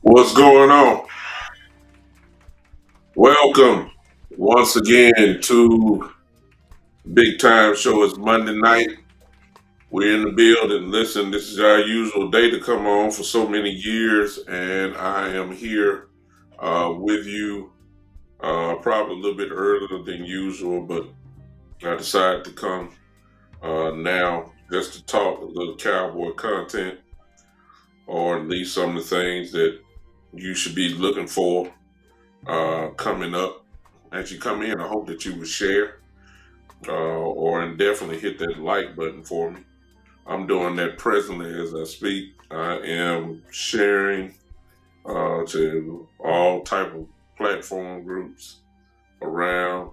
What's going on? Welcome once again to Big Time Show. It's Monday night. We're in the building. Listen, this is our usual day to come on for so many years, and I am here with you probably a little bit earlier than usual, but I decided to come now just to talk a little cowboy content, or at least some of the things that you should be looking for coming up as you come in. I hope that you will share and definitely hit that like button for me. I'm doing that presently as I speak. I am sharing to all type of platform groups around,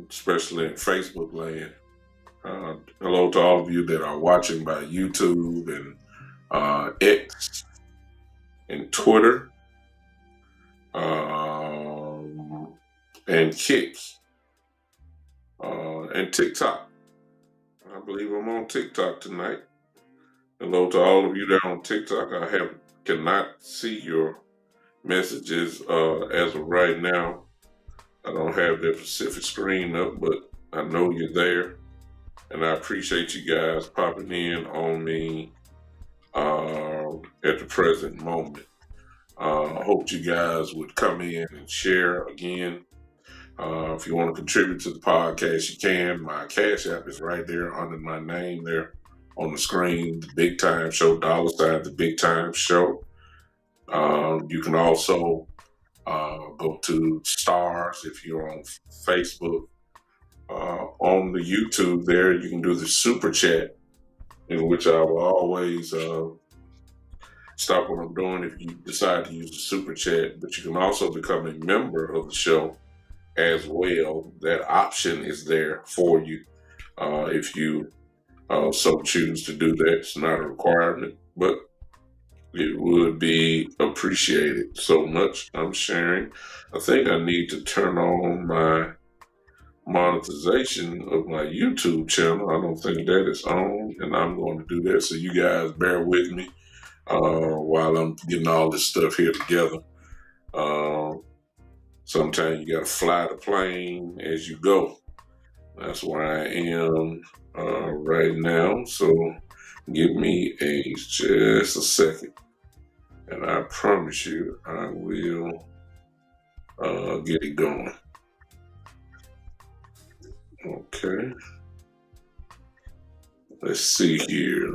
especially in Facebook land. Hello to all of you that are watching by YouTube and X and Twitter and Kick and TikTok. I believe I'm on TikTok tonight. Hello to all of you that are on TikTok. I have cannot see your messages as of right now. I don't have the Pacific screen up, but I know you're there. And I appreciate you guys popping in on me at the present moment. I hope you guys would come in and share again. If you want to contribute to the podcast, you can. My Cash App is right there under my name there on the screen. The Big Time Show, $ the Big Time Show. You can also go to Stars if you're on Facebook. On the YouTube there, you can do the super chat, in which I will always stop what I'm doing if you decide to use the super chat. But you can also become a member of the show as well. That option is there for you if you so choose to do that. It's not a requirement, but it would be appreciated so much. I'm sharing. I think I need to turn on my monetization of my YouTube channel. I don't think that is on, and I'm going to do that. So you guys bear with me while I'm getting all this stuff here together. Sometimes you got to fly the plane as you go. That's where I am right now. So give me just a second, and I promise you I will get it going. Okay. Let's see here.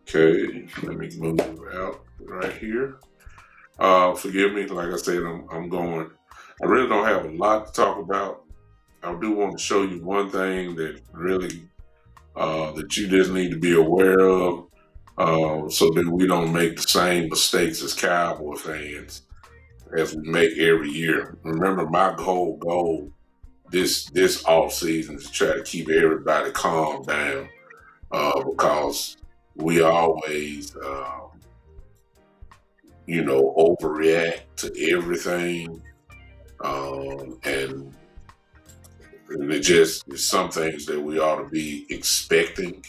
Okay, let me move out right here. Forgive me, like I said, I'm going. I really don't have a lot to talk about. I do want to show you one thing that really that you just need to be aware of, so that we don't make the same mistakes as Cowboy fans as we make every year. Remember, my whole goal this off season is to try to keep everybody calm down, because we always overreact to everything, and it just is some things that we ought to be expecting.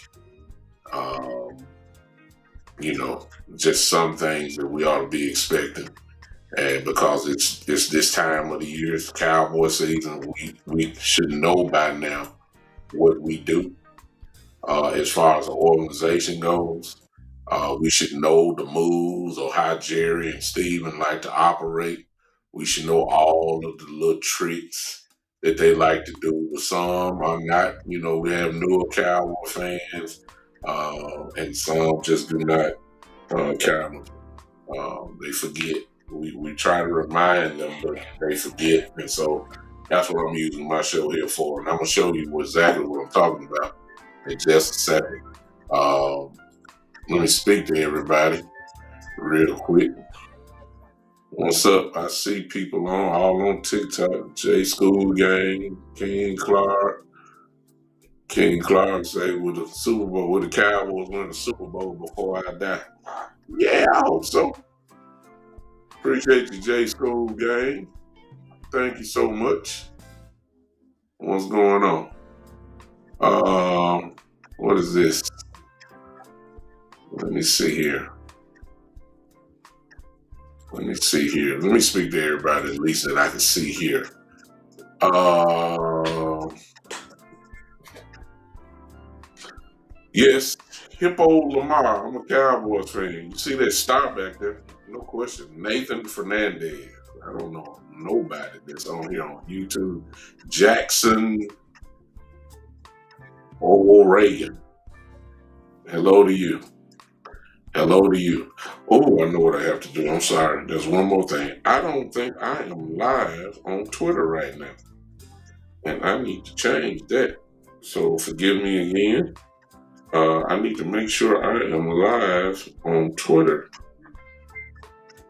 Just some things that we ought to be expecting. And because it's this time of the year, it's Cowboy season, we should know by now what we do as far as the organization goes. We should know the moves or how Jerry and Steven like to operate. We should know all of the little tricks that they like to do. Some are not, we have newer Cowboy fans, and some just do not count. They forget. We try to remind them, but they forget. And so that's what I'm using my show here for. And I'm going to show you exactly what I'm talking about in just a second. Let me speak to everybody real quick. What's up? I see people all on TikTok. J School Gang, King Clark. King Clark say, with the Cowboys win the Super Bowl before I die. Yeah, I hope so. Appreciate you, J School Gang. Thank you so much. What's going on? What is this? Let me see here. Let me speak to everybody at least that I can see here. Yes, Hippo Lamar. I'm a Cowboys fan. You see that star back there? No question. Nathan Fernandez. I don't know nobody that's on here on YouTube. Jackson O'Regan. Hello to you. Oh, I know what I have to do. I'm sorry. There's one more thing. I don't think I am live on Twitter right now. And I need to change that. So forgive me again. I need to make sure I am live on Twitter.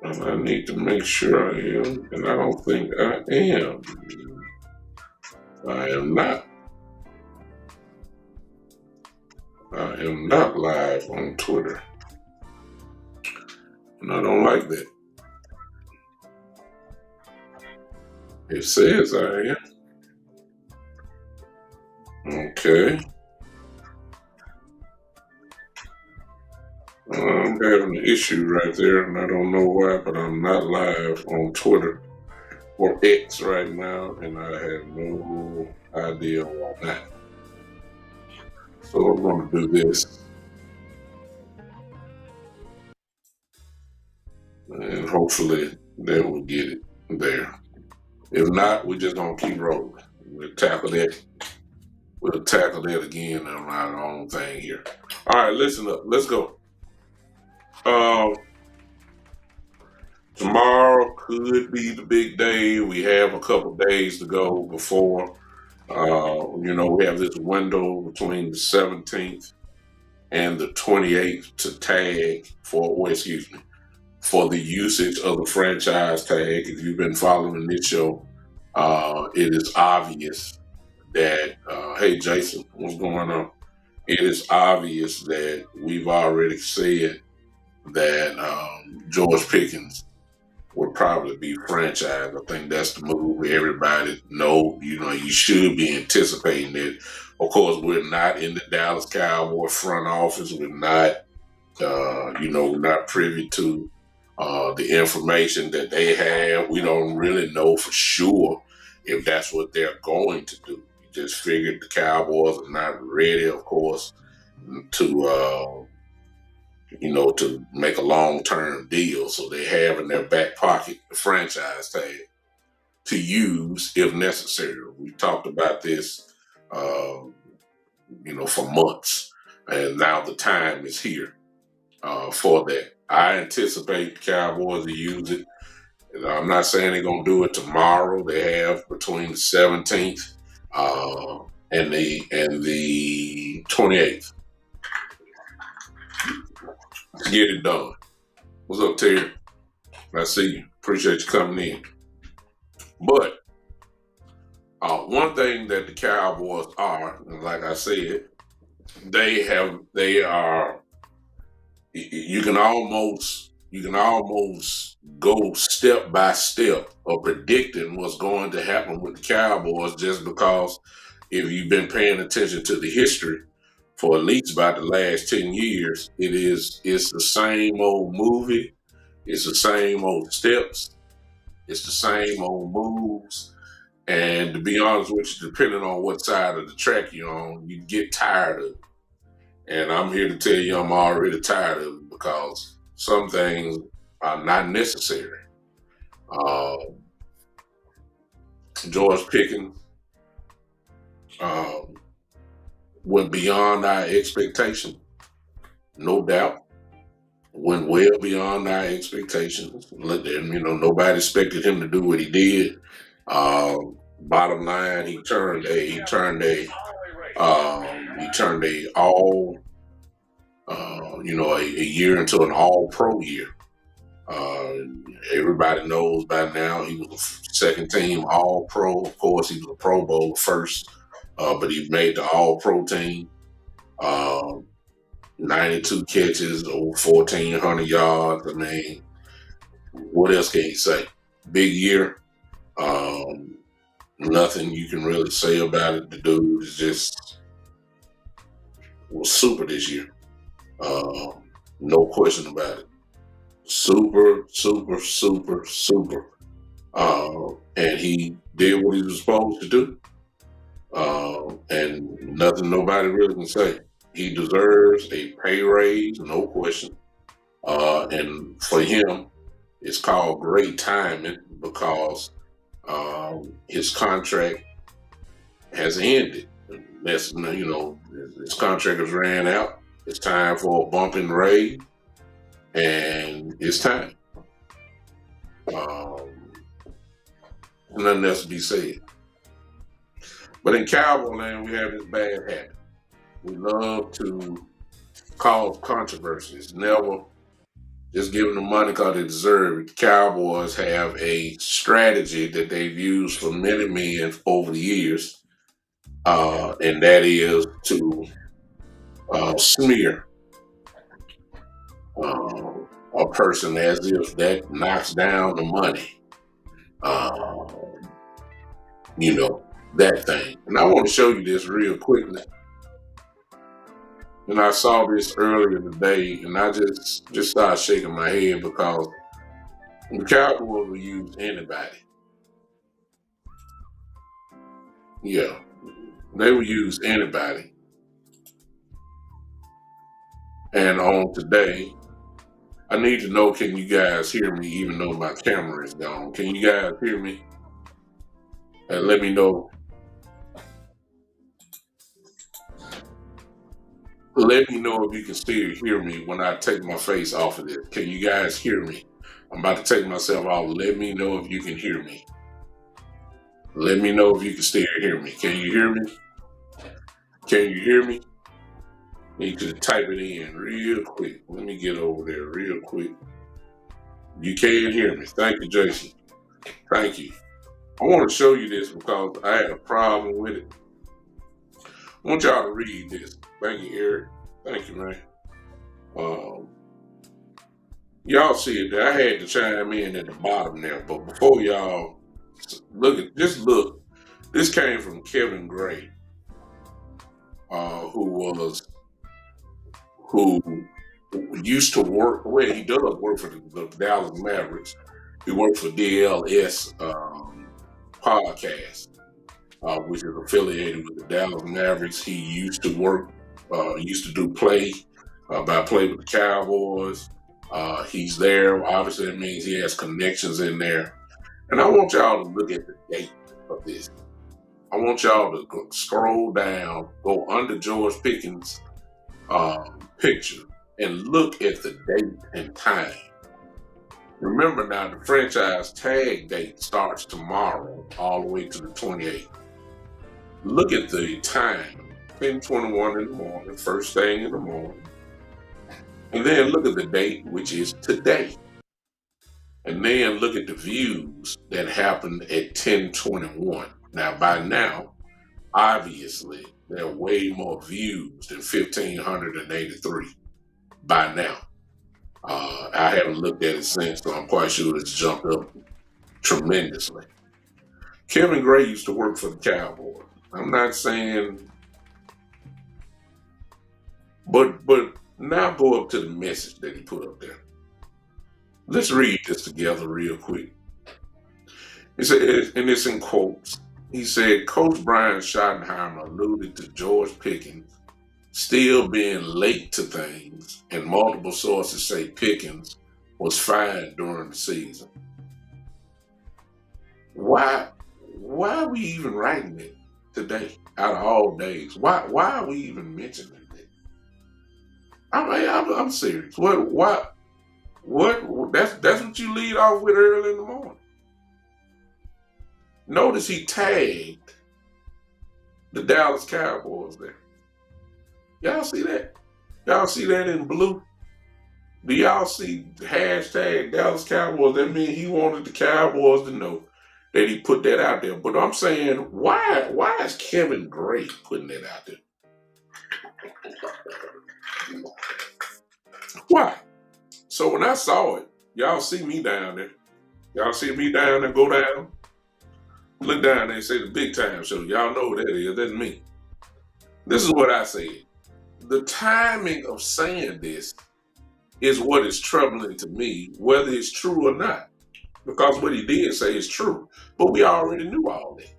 And I need to make sure I am. And I don't think I am. I am not. I am not live on Twitter. And I don't like that. It says I am. Okay. I'm having an issue right there, and I don't know why, but I'm not live on Twitter or X right now, and I have no idea why not. So I'm going to do this, and hopefully they will get it there. If not, we're just going to keep rolling. We'll tackle that. We'll tackle that again on our own thing here. All right, listen up. Let's go. Um, Tomorrow could be the big day. We have a couple days to go before. We have this window between the 17th and the 28th to tag for the usage of the franchise tag. If you've been following this show, it is obvious that, hey, Jason, what's going on? It is obvious that we've already said that George Pickens would probably be franchised. I think that's the move. Everybody know, you should be anticipating it. Of course, we're not in the Dallas Cowboy front office. We're not, we're not privy to the information that they have. We don't really know for sure if that's what they're going to do. We just figured the Cowboys are not ready, of course, to to make a long-term deal. So they have in their back pocket the franchise tag to use if necessary. We talked about this, for months, and now the time is here for that. I anticipate the Cowboys to use it. I'm not saying they're going to do it tomorrow. They have between the 17th and the 28th to get it done. What's up, Terry? I see you. Appreciate you coming in. But one thing that the Cowboys are, and like I said, they are. You can almost go step by step of predicting what's going to happen with the Cowboys, just because if you've been paying attention to the history for at least about the last 10 years, it's the same old movie, it's the same old steps, it's the same old moves. And to be honest with you, depending on what side of the track you're on, you get tired of it. And I'm here to tell you I'm already tired of it, because some things are not necessary. George Pickens went beyond our expectations, no doubt. Went well beyond our expectations. Nobody expected him to do what he did. Bottom line, he turned a all a year into an all pro year. Everybody knows by now he was a second team all pro. Of course, he was a Pro Bowl first, but he made the all pro team. 92 catches, over 1,400 yards. I mean, what else can you say? Big year. Nothing you can really say about it. The dude was super this year. No question about it. Super, super, super, super. And he did what he was supposed to do. And nothing nobody really can say. He deserves a pay raise, no question. And for him, it's called great timing, because his contract has ended. His contract has ran out. It's time for a bump and raise, and it's time. Nothing else to be said. But in Cowboy land, we have this bad habit. We love to cause controversy. It's never just giving them money because they deserve it. The Cowboys have a strategy that they've used for many men over the years, and that is to smear a person as if that knocks down the money. That thing. And I want to show you this real quickly. And I saw this earlier today, and I just started shaking my head because the Cowboys will use anybody. Yeah, they will use anybody. And on today, I need to know, can you guys hear me even though my camera is gone? Can you guys hear me? And let me know. Let me know if you can still hear me when I take my face off of this. Can you guys hear me? I'm about to take myself off. Let me know if you can hear me. Let me know if you can still hear me. Can you hear me? Can you hear me? You can type it in real quick. Let me get over there real quick. You can hear me. Thank you, Jason. Thank you. I want to show you this because I had a problem with it. I want y'all to read this. Thank you, Eric. Thank you, man. Y'all see it there. I had to chime in at the bottom there, but before y'all look. This came from Kevin Gray, who used to work. Well, he does work for the Dallas Mavericks. He worked for DLS podcast, which is affiliated with the Dallas Mavericks. He used to work, used to do play with the Cowboys. He's there. Obviously, that means he has connections in there. And I want y'all to look at the date of this. I want y'all to scroll down, go under George Pickens' picture, and look at the date and time. Remember now, the franchise tag date starts tomorrow all the way to the 28th. Look at the time, 10:21 in the morning, first thing in the morning. And then look at the date, which is today. And then look at the views that happened at 10:21. Now, by now, obviously, there are way more views than 1,583 by now. I haven't looked at it since, so I'm quite sure it's jumped up tremendously. Kevin Gray used to work for the Cowboys. I'm not saying, but now go up to the message that he put up there. Let's read this together real quick. He said, and it's in quotes. He said, Coach Brian Schottenheimer alluded to George Pickens still being late to things, and multiple sources say Pickens was fine during the season. Why are we even writing it today out of all days? Why are we even mentioning it? I'm serious. What? That's what you lead off with early in the morning. Notice he tagged the Dallas Cowboys there. Y'all see that? Y'all see that in blue? Do y'all see hashtag Dallas Cowboys? That means he wanted the Cowboys to know that he put that out there. But I'm saying, why is Kevin Gray putting that out there? Why? So when I saw it, y'all see me down there. Y'all see me down there, go down. Look down there and say the Big Time Show. Y'all know who that is. That's me. This is what I said. The timing of saying this is what is troubling to me, whether it's true or not. Because what he did say is true. But we already knew all that.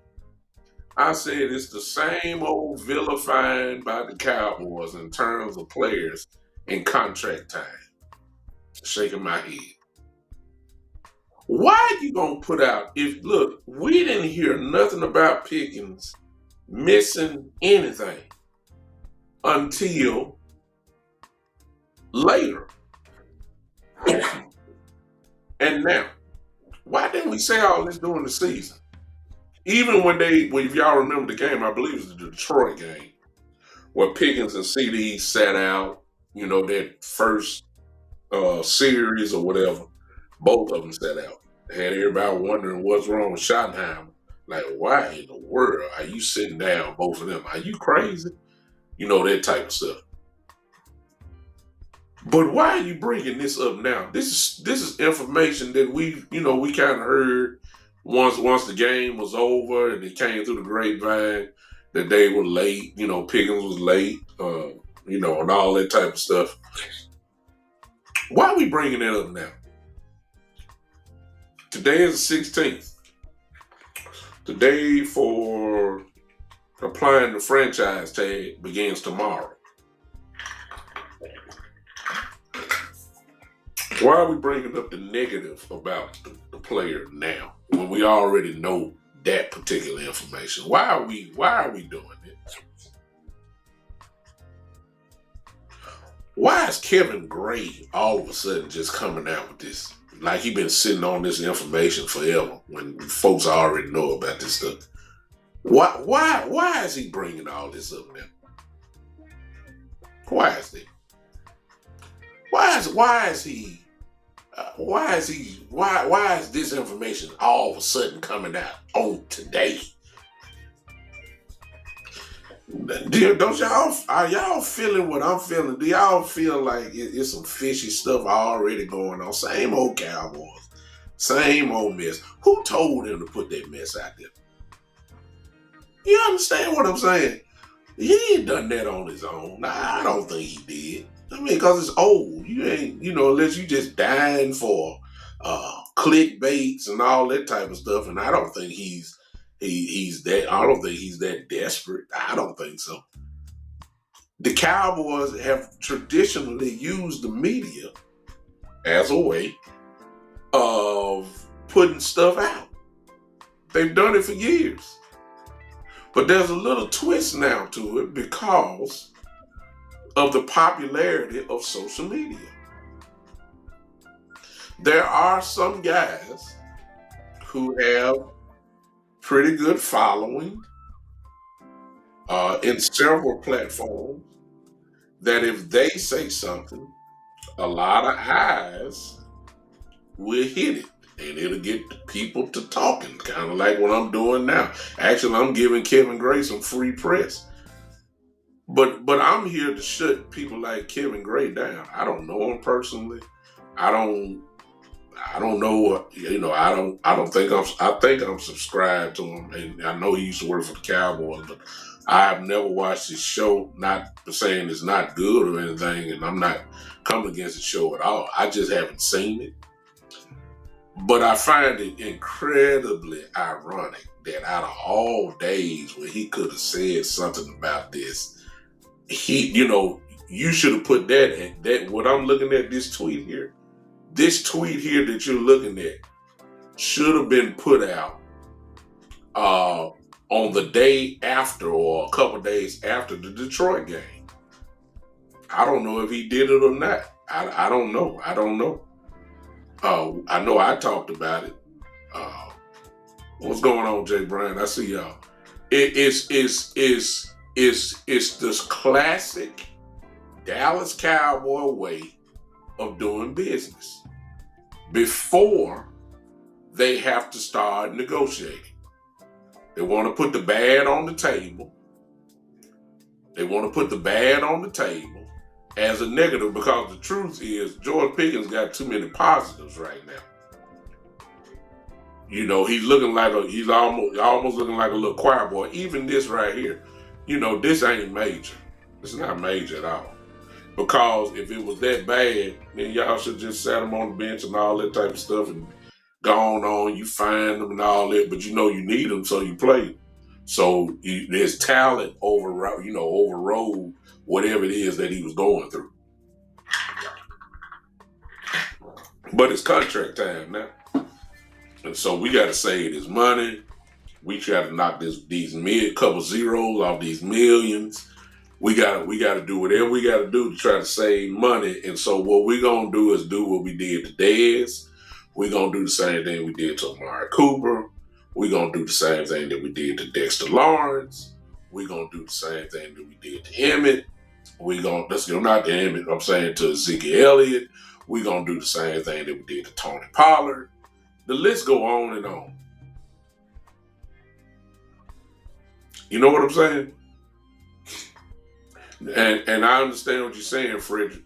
I said it's the same old vilifying by the Cowboys in terms of players in contract time. Shaking my head. Why are you going to put out, look, we didn't hear nothing about Pickens missing anything until later. And now, why didn't we say all this during the season? Even when if y'all remember the game, I believe it was the Detroit game, where Pickens and CD sat out, that first series or whatever, both of them sat out. Had everybody wondering what's wrong with Schottenheimer. Like, why in the world are you sitting down, both of them? Are you crazy? That type of stuff. But why are you bringing this up now? This is information that we kind of heard once the game was over and it came through the grapevine that they were late. Pickens was late. and all that type of stuff. Why are we bringing that up now? Today is the 16th. The day for applying the franchise tag begins tomorrow. Why are we bringing up the negative about the player now when we already know that particular information? Why are we doing it? Why is Kevin Gray all of a sudden just coming out with this? Like he been sitting on this information forever when folks already know about this stuff. Why is he bringing all this up now? Why is that? Why is this information all of a sudden coming out on today? Are y'all feeling what I'm feeling? Do y'all feel like it's some fishy stuff already going on? Same old Cowboys, same old mess. Who told him to put that mess out there? You understand what I'm saying? He ain't done that on his own. Nah, I don't think he did. I mean, because it's old. You ain't, unless you just dying for clickbaits and all that type of stuff. And I don't think he's that. I don't think he's that desperate. I don't think so. The Cowboys have traditionally used the media as a way of putting stuff out. They've done it for years. But there's a little twist now to it because of the popularity of social media. There are some guys who have pretty good following in several platforms that if they say something, a lot of eyes will hit it. And it'll get people to talking, kind of like what I'm doing now. Actually, I'm giving Kevin Gray some free press. But I'm here to shut people like Kevin Gray down. I don't know him personally. I don't know. I think I'm subscribed to him, and I know he used to work for the Cowboys, but I've never watched his show. Not saying it's not good or anything, and I'm not coming against the show at all. I just haven't seen it. But I find it incredibly ironic that out of all days where he could have said something about this, you should have put that what I'm looking at, this tweet here that you're looking at should have been put out on the day after or a couple days after the Detroit game. I don't know if he did it or not. I don't know. I know I talked about it. What's going on, Jay Bryan? I see y'all. It's this classic Dallas Cowboy way of doing business before they have to start negotiating. They want to put the bad on the table. As a negative, because the truth is George Pickens got too many positives right now. He's almost looking like a little choir boy. Even this right here, this ain't major. It's not major at all. Because if it was that bad, then y'all should just sat him on the bench and all that type of stuff and gone on. You find them and all that, but you need them, so you play them. So his talent overrode whatever it is that he was going through. But it's contract time now. And so we got to save this money. We try to knock these couple zeros off these millions. We gotta do whatever we gotta do to try to save money. And so what we're gonna do is do what we did to Dez. We're gonna do the same thing we did to Amari Cooper. We're gonna do the same thing that we did to Dexter Lawrence. We're gonna do the same thing that we did to Emmett. Not to Emmett, I'm saying to Ezekiel Elliott. We're gonna do the same thing that we did to Tony Pollard. The list go on and on. You know what I'm saying? And I understand what you're saying, Frederick.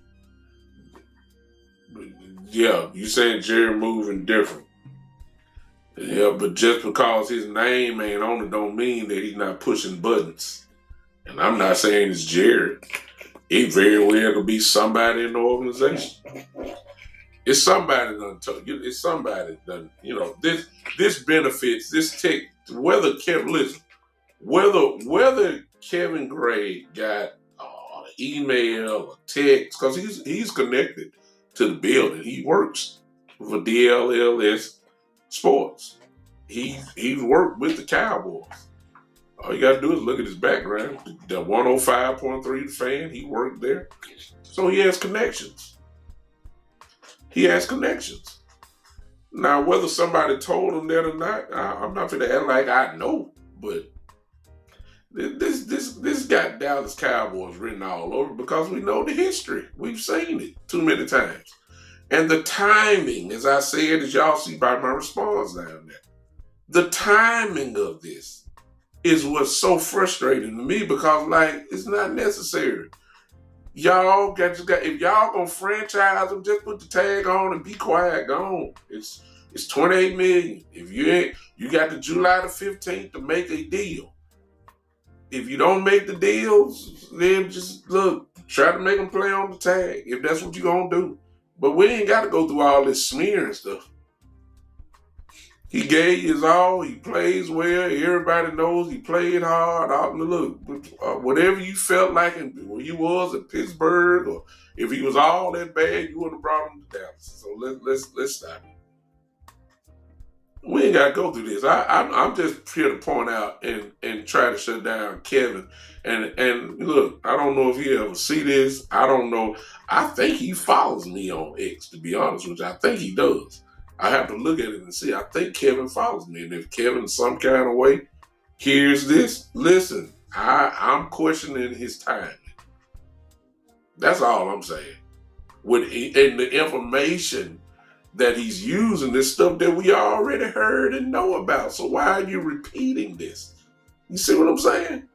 Yeah, you're saying Jerry moving different. Yeah, but just because his name ain't on it don't mean that he's not pushing buttons. And I'm not saying it's Jerry. It very well could be somebody in the organization. It's somebody done told you. It's somebody done. This benefits this tech. Whether Kevin Gray got email or text, because he's connected to the building. He works for DLLS Sports. He's worked with the Cowboys. All you gotta do is look at his background. The 105.3 The Fan, he worked there. So he has connections. Now, whether somebody told him that or not, I'm not gonna act like I know, but this got Dallas Cowboys written all over because we know the history. We've seen it too many times. And the timing, as I said, as y'all see by my response down there, the timing of this is what's so frustrating to me because, it's not necessary. Y'all if y'all gonna franchise them, just put the tag on and be quiet, go on. It's $28 million. If you got the July the 15th to make a deal. If you don't make the deals, then just try to make them play on the tag if that's what you're gonna do. But we ain't got to go through all this smearing stuff. He gave his all. He plays well. Everybody knows he played hard. Whatever you felt like when you was in Pittsburgh, or if he was all that bad, you would have brought him to Dallas. So let's stop it. We ain't got to go through this. I'm just here to point out and try to shut down Kevin. And look, I don't know if he ever see this. I don't know. I think he follows me on X, to be honest with you. I think he does. I have to look at it and see. I think Kevin follows me. And if Kevin some kind of way hears this, listen, I'm questioning his timing. That's all I'm saying. And the information that he's using, this stuff that we already heard and know about. So why are you repeating this? You see what I'm saying?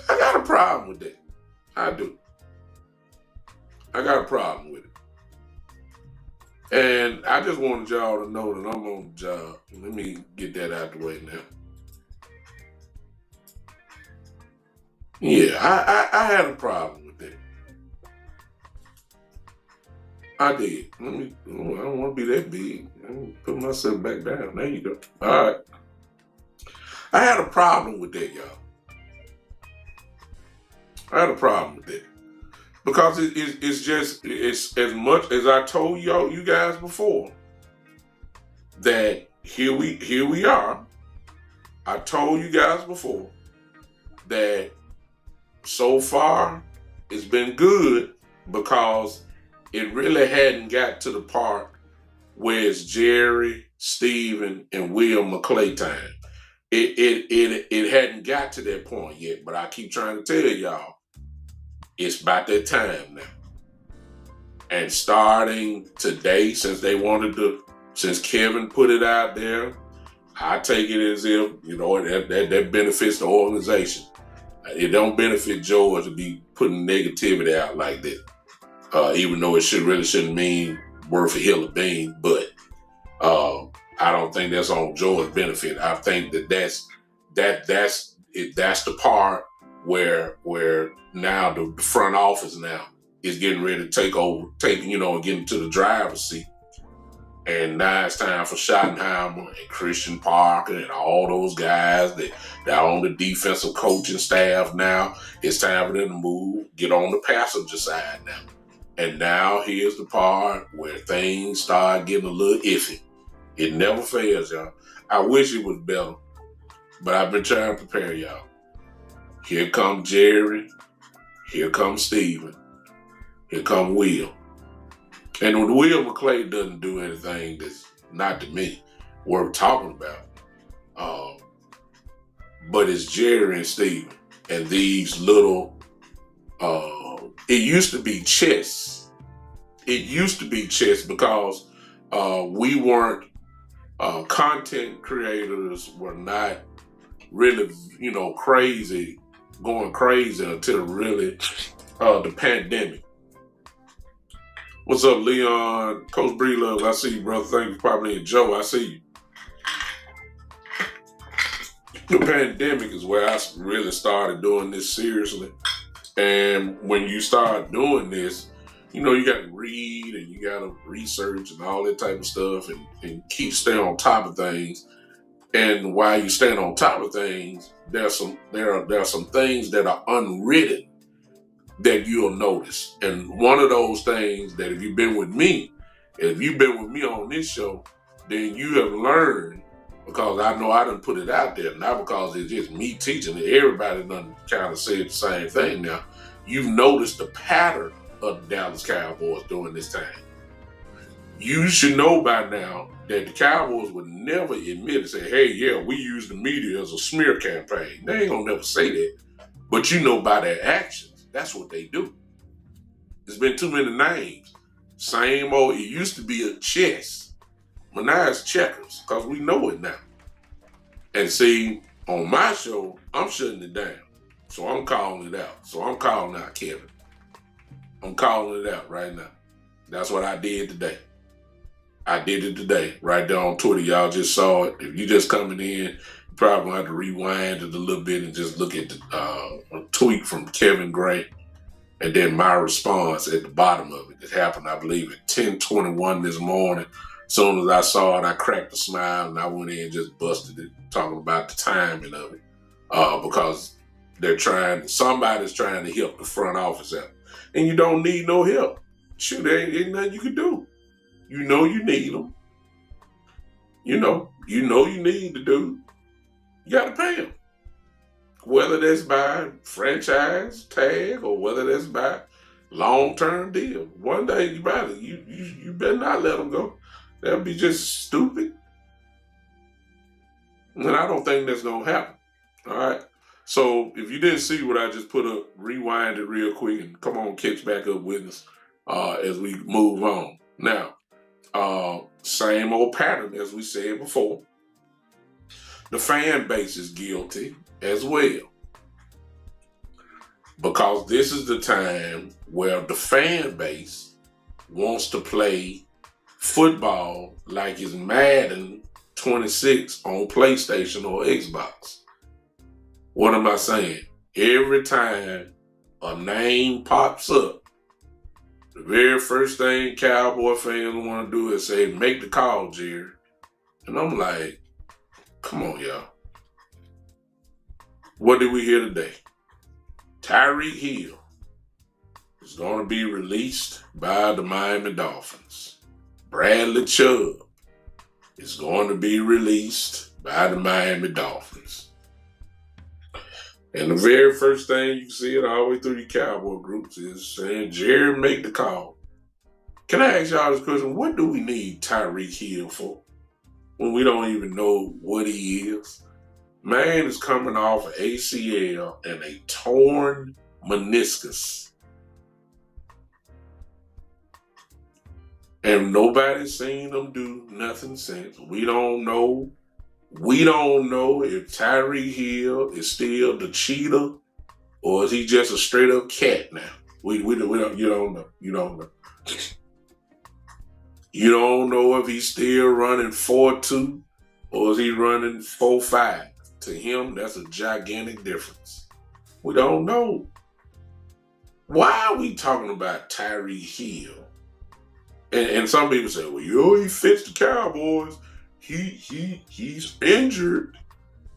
I got a problem with that. I do. I got a problem with it. And I just wanted y'all to know that I'm on the job. Let me get that out the way now. Yeah, I had a problem with that. I did. I don't want to be that big. Let me put myself back down. There you go. All right. I had a problem with that, y'all. I had a problem with that. Because it's as much as I told you guys before, that here we are. I told you guys before that so far it's been good because it really hadn't got to the part where it's Jerry, Steven, and Will McClay time. It hadn't got to that point yet, but I keep trying to tell y'all, it's about that time now. And starting today, since Kevin put it out there, I take it as if, that benefits the organization. It don't benefit George to be putting negativity out like that. Even though it shouldn't mean worth a hill of beans, but I don't think that's on George's benefit. I think that's the part where now the front office now is getting ready to take over, and get into the driver's seat. And now it's time for Schottenheimer and Christian Parker and all those guys that are on the defensive coaching staff now. It's time for them to move, get on the passenger side now. And now here's the part where things start getting a little iffy. It never fails, y'all. I wish it was better, but I've been trying to prepare y'all. Here comes Jerry. Here comes Steven. Here comes Will. And when Will McClay doesn't do anything that's not to me worth talking about, but it's Jerry and Steven and these little. It used to be chess. It used to be chess because we weren't content creators. Were not really going crazy until really the pandemic. What's up, Leon? Coach Breelove, I see you, brother. Thank you, probably. And Joe, I see you. The pandemic is where I really started doing this seriously. And when you start doing this, you got to read and you got to research and all that type of stuff and keep staying on top of things. And while you stand on top of things, there are some things that are unwritten that you'll notice. And one of those things that if you've been with me on this show, then you have learned, because I know I done put it out there, not because it's just me teaching it. Everybody done kind of said the same thing now. You've noticed the pattern of the Dallas Cowboys during this time. You should know by now that the Cowboys would never admit and say, hey, yeah, we use the media as a smear campaign. They ain't gonna never say that. But you know by their actions, that's what they do. There's been too many names. Same old, it used to be a chess. But now it's checkers, because we know it now. And see, on my show, I'm shutting it down. So I'm calling it out. So I'm calling out Kevin. I'm calling it out right now. That's what I did today. I did it today, right there on Twitter. Y'all just saw it. If you just coming in, you probably gonna have to rewind it a little bit and just look at the tweet from Kevin Gray, and then my response at the bottom of it. It happened, I believe, at 10:21 this morning. As soon as I saw it, I cracked a smile and I went in and just busted it, talking about the timing of it, because somebody's trying to help the front office out, and you don't need no help. Shoot, there ain't nothing you can do. You know you need them. You know you need the dude. You got to pay him. Whether that's by franchise tag or whether that's by long-term deal. One day you better not let him go. That'd be just stupid. And I don't think that's going to happen. All right. So if you didn't see what I just put up, rewind it real quick and come on, catch back up with us as we move on. Now, same old pattern as we said before. The fan base is guilty as well, because this is the time where the fan base wants to play football like it's Madden 26 on PlayStation or Xbox. What am I saying? Every time a name pops up, the very first thing Cowboy fans want to do is say, make the call, Jerry. And I'm like, come on, y'all. What did we hear today? Tyreek Hill is going to be released by the Miami Dolphins. Bradley Chubb is going to be released by the Miami Dolphins. And the very first thing you see it all the way through your Cowboy groups is saying, Jerry, make the call. Can I ask y'all this question? What do we need Tyreek Hill for when we don't even know what he is? Man is coming off an ACL and a torn meniscus. And nobody's seen him do nothing since. We don't know if Tyreek Hill is still the cheetah or is he just a straight up cat now. We don't, you don't know. You don't know. You don't know if he's still running 4.2 or is he running 4.5. To him, that's a gigantic difference. We don't know. Why are we talking about Tyreek Hill? And some people say, well, he fits the Cowboys. He's injured.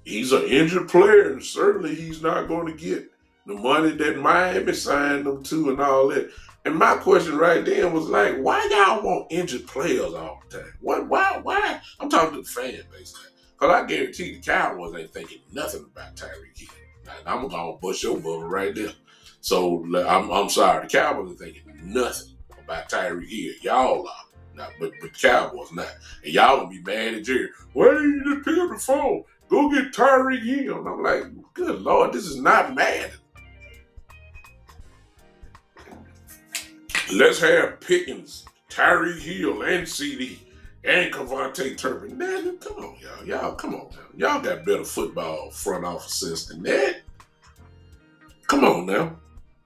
He's an injured player, and certainly he's not going to get the money that Miami signed him to and all that. And my question right then was like, why y'all want injured players all the time? Why? I'm talking to the fan base now. Because I guarantee the Cowboys ain't thinking nothing about Tyreek Hill. And I'm going to bust your bubble right there. So I'm sorry, the Cowboys are thinking nothing about Tyreek Hill. Y'all are. Not, but the Cowboys not. And y'all gonna be mad at Jerry. Why didn't you just pick up the phone? Go get Tyreek Hill. And I'm like, good Lord, this is not Madden. Let's have Pickens, Tyreek Hill, and CD, and Cavante Turpin. Man, come on, y'all. Y'all, come on now. Y'all got better football front offices than that. Come on now.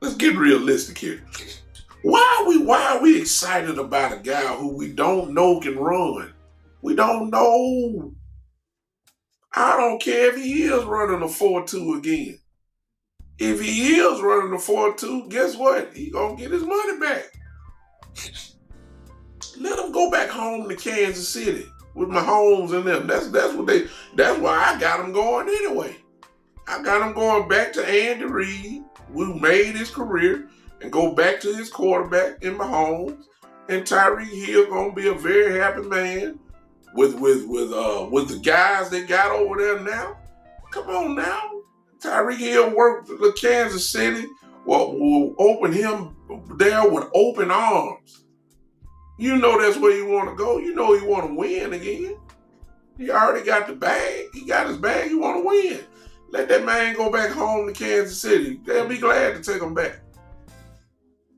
Let's get realistic here. Why are we excited about a guy who we don't know can run? We don't know. I don't care if he is running a 4.2 again. If he is running the 4-2, guess what? He gonna get his money back. Let him go back home to Kansas City with Mahomes and them. That's why I got him going anyway. I got him going back to Andy Reid, who made his career, and go back to his quarterback in Mahomes. And Tyreek Hill gonna be a very happy man with the guys they got over there now. Come on now. Tyreek Hill worked for Kansas City. Will open him there with open arms. You know that's where you want to go. You know he want to win again. He already got the bag. He got his bag. He want to win. Let that man go back home to Kansas City. They'll be glad to take him back.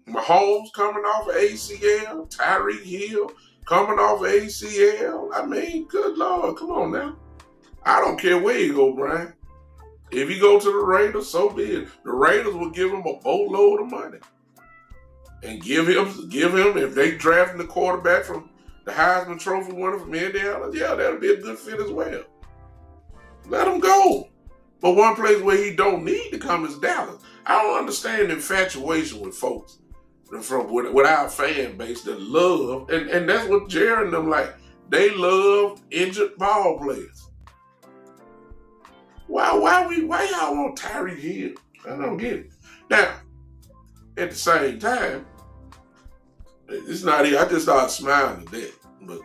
Mahomes coming off of ACL. Tyreek Hill coming off of ACL. I mean, good Lord. Come on now. I don't care where you go, Brian. If you go to the Raiders, so be it. The Raiders will give him a boatload of money. And give him, if they drafting the quarterback from the Heisman Trophy winner from Indiana, yeah, that'll be a good fit as well. Let him go. But one place where he don't need to come is Dallas. I don't understand the infatuation with folks with our fan base that love, and that's what Jerry and them like. They love injured ball players. Why y'all want Tyreek Hill? I don't get it. Now, at the same time, it's not here. I just started smiling at that. But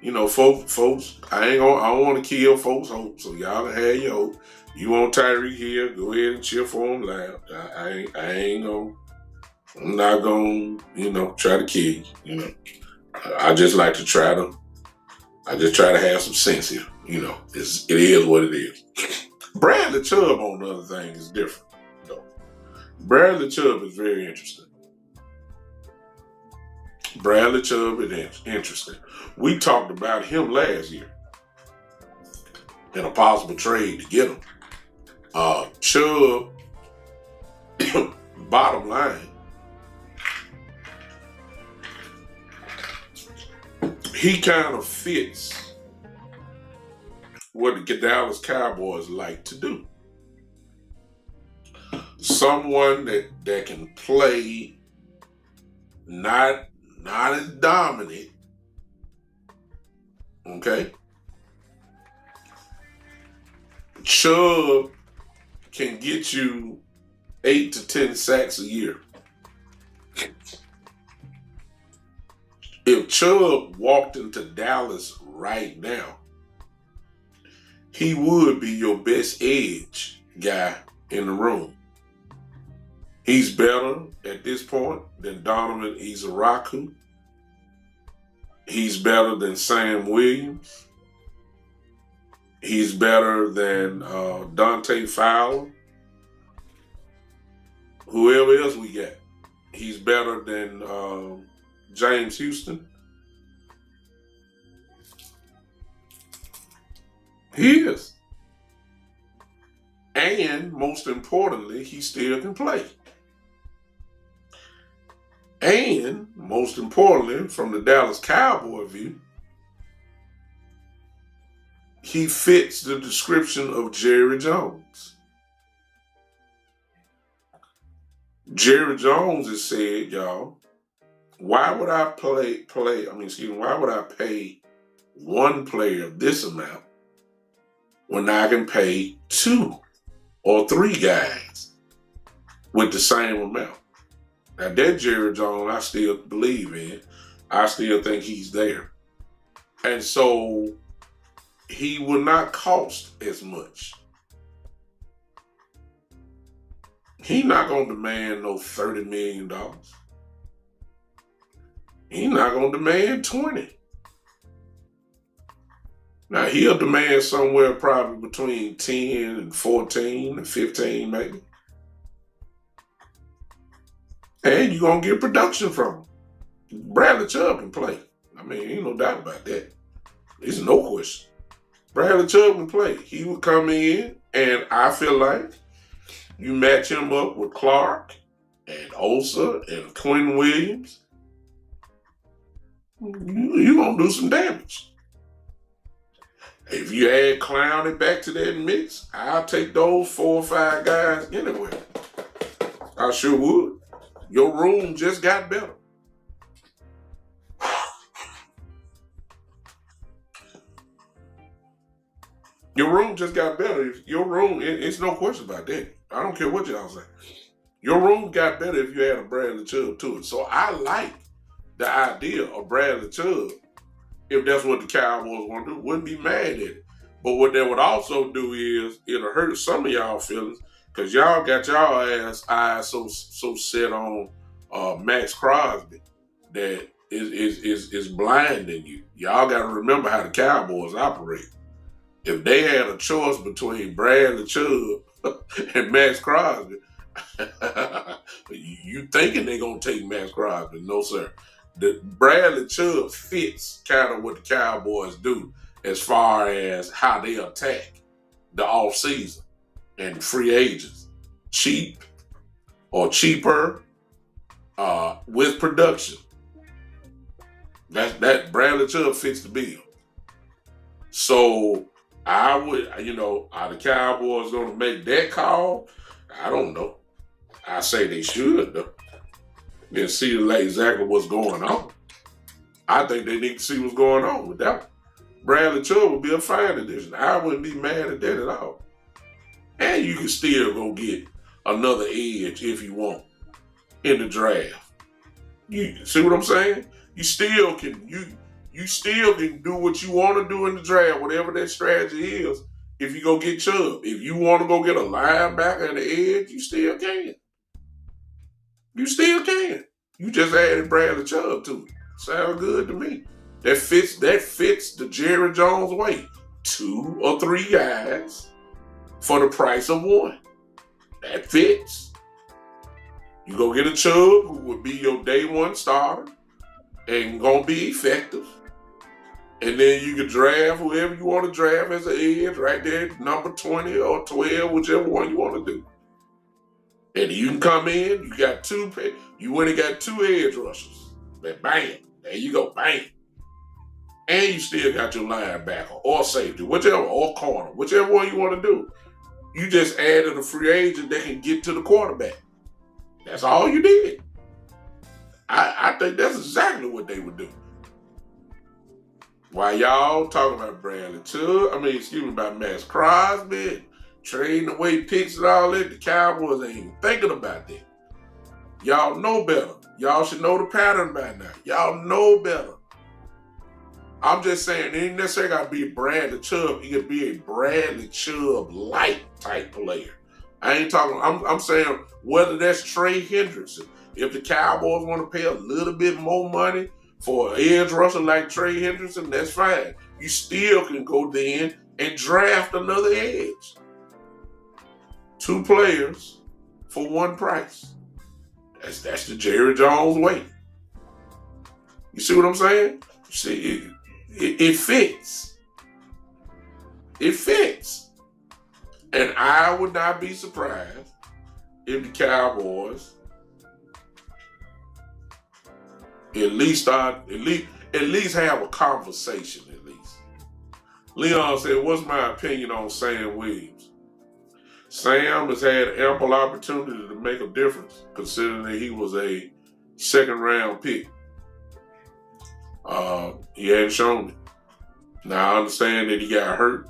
you know, folks, I don't want to kill folks' hope. So y'all can have your hope. You want Tyreek Hill, go ahead and cheer for him loud. I'm not gonna, try to kill you. I just try to have some sense here. It is what it is. Bradley Chubb, on the other thing, is different. Bradley Chubb is very interesting. Bradley Chubb is interesting. We talked about him last year in a possible trade to get him. Chubb, bottom line, he kind of fits what the Dallas Cowboys like to do. Someone that can play not as dominant, okay? Chubb can get you 8 to 10 sacks a year. If Chubb walked into Dallas right now, he would be your best edge guy in the room. He's better at this point than Donovan Ezeiruaku. He's better than Sam Williams. He's better than Dante Fowler. Whoever else we got. He's better than James Houston. He is. And most importantly, he still can play. And most importantly, from the Dallas Cowboy view, he fits the description of Jerry Jones. Jerry Jones has said, y'all, why would I why would I pay one player this amount when I can pay 2 or 3 guys with the same amount? Now that Jerry Jones, I still believe in. I still think he's there. And so he will not cost as much. He's not going to demand no $30 million. He's not going to demand 20. Now he'll demand somewhere probably between 10 and 14 and 15 maybe. And you're going to get production from him. Bradley Chubb can play. Ain't no doubt about that. There's no question. Bradley Chubb can play. He would come in, and I feel like you match him up with Clark and Osa and Quinn Williams, you're going to do some damage. If you add Clowney back to that mix, I'll take those 4 or 5 guys anywhere. I sure would. Your room just got better. Your room just got better. Your room, it's no question about that. I don't care what y'all say. Your room got better if you had a Bradley Chubb to it. So I like the idea of Bradley Chubb. If that's what the Cowboys want to do, wouldn't be mad at it. But what they would also do is it'll hurt some of y'all feelings because y'all got y'all eyes so set on Max Crosby that is blinding you. Y'all got to remember how the Cowboys operate. If they had a choice between Bradley Chubb and Max Crosby, you thinking they're gonna take Max Crosby? No, sir. The Bradley Chubb fits kind of what the Cowboys do as far as how they attack the offseason and free agents. Cheap or cheaper with production. That Bradley Chubb fits the bill. So I would, are the Cowboys going to make that call? I don't know. I say they should, though. And see exactly what's going on. I think they need to see what's going on with that one. Bradley Chubb would be a fine addition. I wouldn't be mad at that at all. And you can still go get another edge if you want in the draft. You see what I'm saying? You still can do what you want to do in the draft, whatever that strategy is. If you go get Chubb, if you want to go get a linebacker and the edge, you still can. You still can. You just added Bradley Chubb to it. Sounds good to me. That fits the Jerry Jones way. 2 or 3 guys for the price of 1. That fits. You go get a Chubb who would be your day 1 starter and gonna be effective. And then you can draft whoever you want to draft as an edge right there, number 20 or 12, whichever one you want to do. And you can come in, you went and got 2 edge rushers. Then bam, there you go, bam. And you still got your linebacker or safety, or corner, whichever one you want to do. You just added a free agent that can get to the quarterback. That's all you did. I think that's exactly what they would do. While y'all talking about Bradley Chubb, about Max Crosby, trading away picks and all that, the Cowboys ain't even thinking about that. Y'all know better. Y'all should know the pattern by now. Y'all know better. I'm just saying, it ain't necessarily got to be Bradley Chubb. It could be a Bradley Chubb light type player. I ain't talking, I'm saying whether that's Trey Hendrickson. If the Cowboys want to pay a little bit more money for an edge rusher like Trey Hendrickson, that's fine. You still can go then and draft another edge. 2 players for 1 price. That's the Jerry Jones way. You see what I'm saying? See, it fits. It fits. And I would not be surprised if the Cowboys at least have a conversation at least. Leon said, what's my opinion on Sam Williams? Sam has had ample opportunity to make a difference considering that he was a 2nd round pick. He hadn't shown it. Now I understand that he got hurt.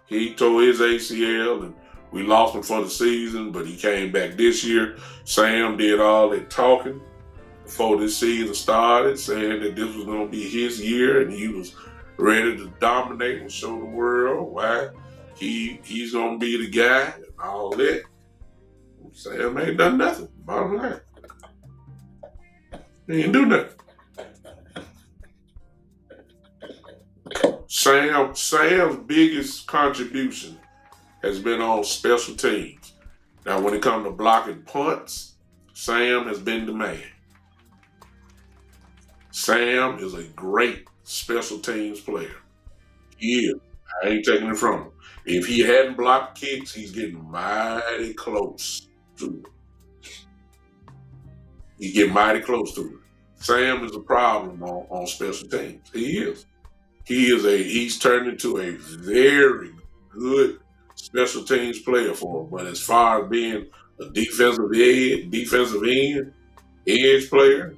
He tore his ACL and we lost him for the season, but he came back this year. Sam did all that talking before this season started, saying that this was going to be his year and he was ready to dominate and show the world why he's going to be the guy and all that. Sam ain't done nothing, bottom line. He ain't do nothing. Sam's biggest contribution has been on special teams. Now, when it comes to blocking punts, Sam has been the man. Sam is a great special teams player. He is. I ain't taking it from him. If he hadn't blocked kicks, he's getting mighty close to it. He's getting mighty close to it. Sam is a problem on special teams. He is. He's turned into a very good special teams player for him. But as far as being a defensive end, edge player.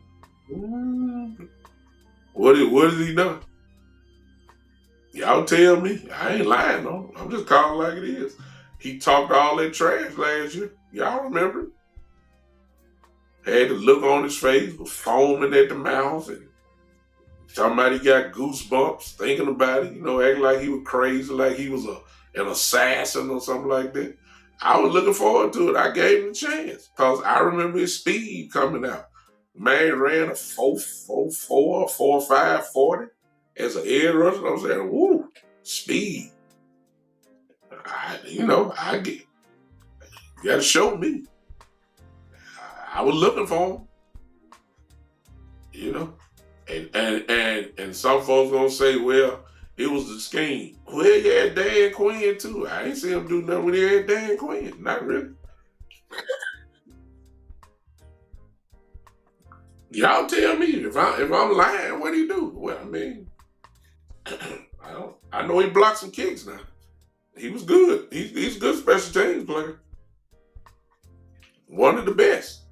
Mm, what has he done? Y'all tell me. I ain't lying, no. I'm just calling like it is. He talked all that trash last year. Y'all remember? Had the look on his face, was foaming at the mouth, and somebody got goosebumps thinking about it, acting like he was crazy, like he was an assassin or something like that. I was looking forward to it. I gave him a chance because I remember his speed coming out. Man ran a 4.5 40 as an edge rusher. I was saying, woo, speed. I get, you got to show me. I was looking for him, you know. And some folks gonna say, well, it was the scheme. Well, you had Dan Quinn too. I ain't see him do nothing when he had Dan Quinn. Not really. Y'all tell me if I'm lying, what do you do? Well, I mean, I know he blocked some kicks now. He was good. He's a good special teams player. One of the best.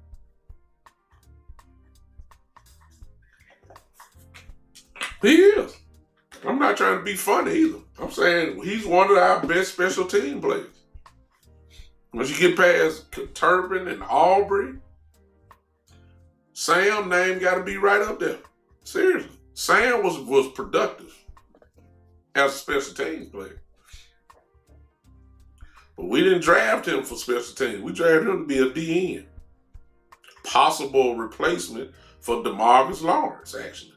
He is. I'm not trying to be funny either. I'm saying he's one of our best special team players. Once you get past Turpin and Aubrey, Sam name got to be right up there. Seriously. Sam was productive as a special teams player. But we didn't draft him for special teams. We drafted him to be a DN. Possible replacement for DeMarcus Lawrence, actually.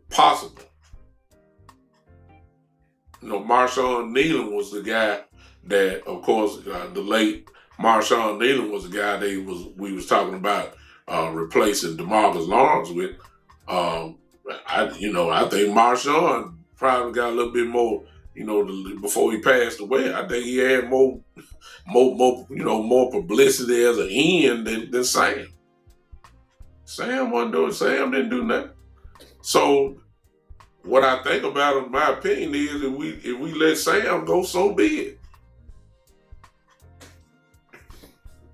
Possible. Marshawn Nealon was the guy that, of course, the late Marshawn Nealon was the guy we was talking about replacing DeMarcus Lawrence with. I think Marshawn probably got a little bit more, before he passed away. I think he had more publicity as an end than Sam. Sam didn't do nothing. So what I think about him, my opinion is if we let Sam go, so be it.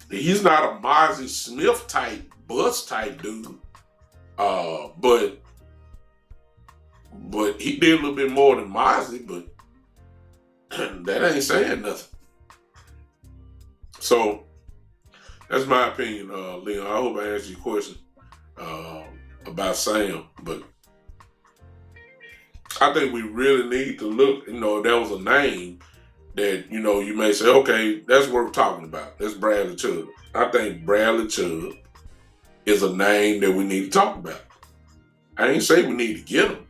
He's not a Mozzie Smith type, bust type dude. But he did a little bit more than Mozzie, but that ain't saying nothing. So that's my opinion, Leon. I hope I answered your question about Sam, but I think we really need to look, there was a name that, you may say, okay, that's worth talking about. That's Bradley Chubb. I think Bradley Chubb is a name that we need to talk about. I ain't say we need to get him,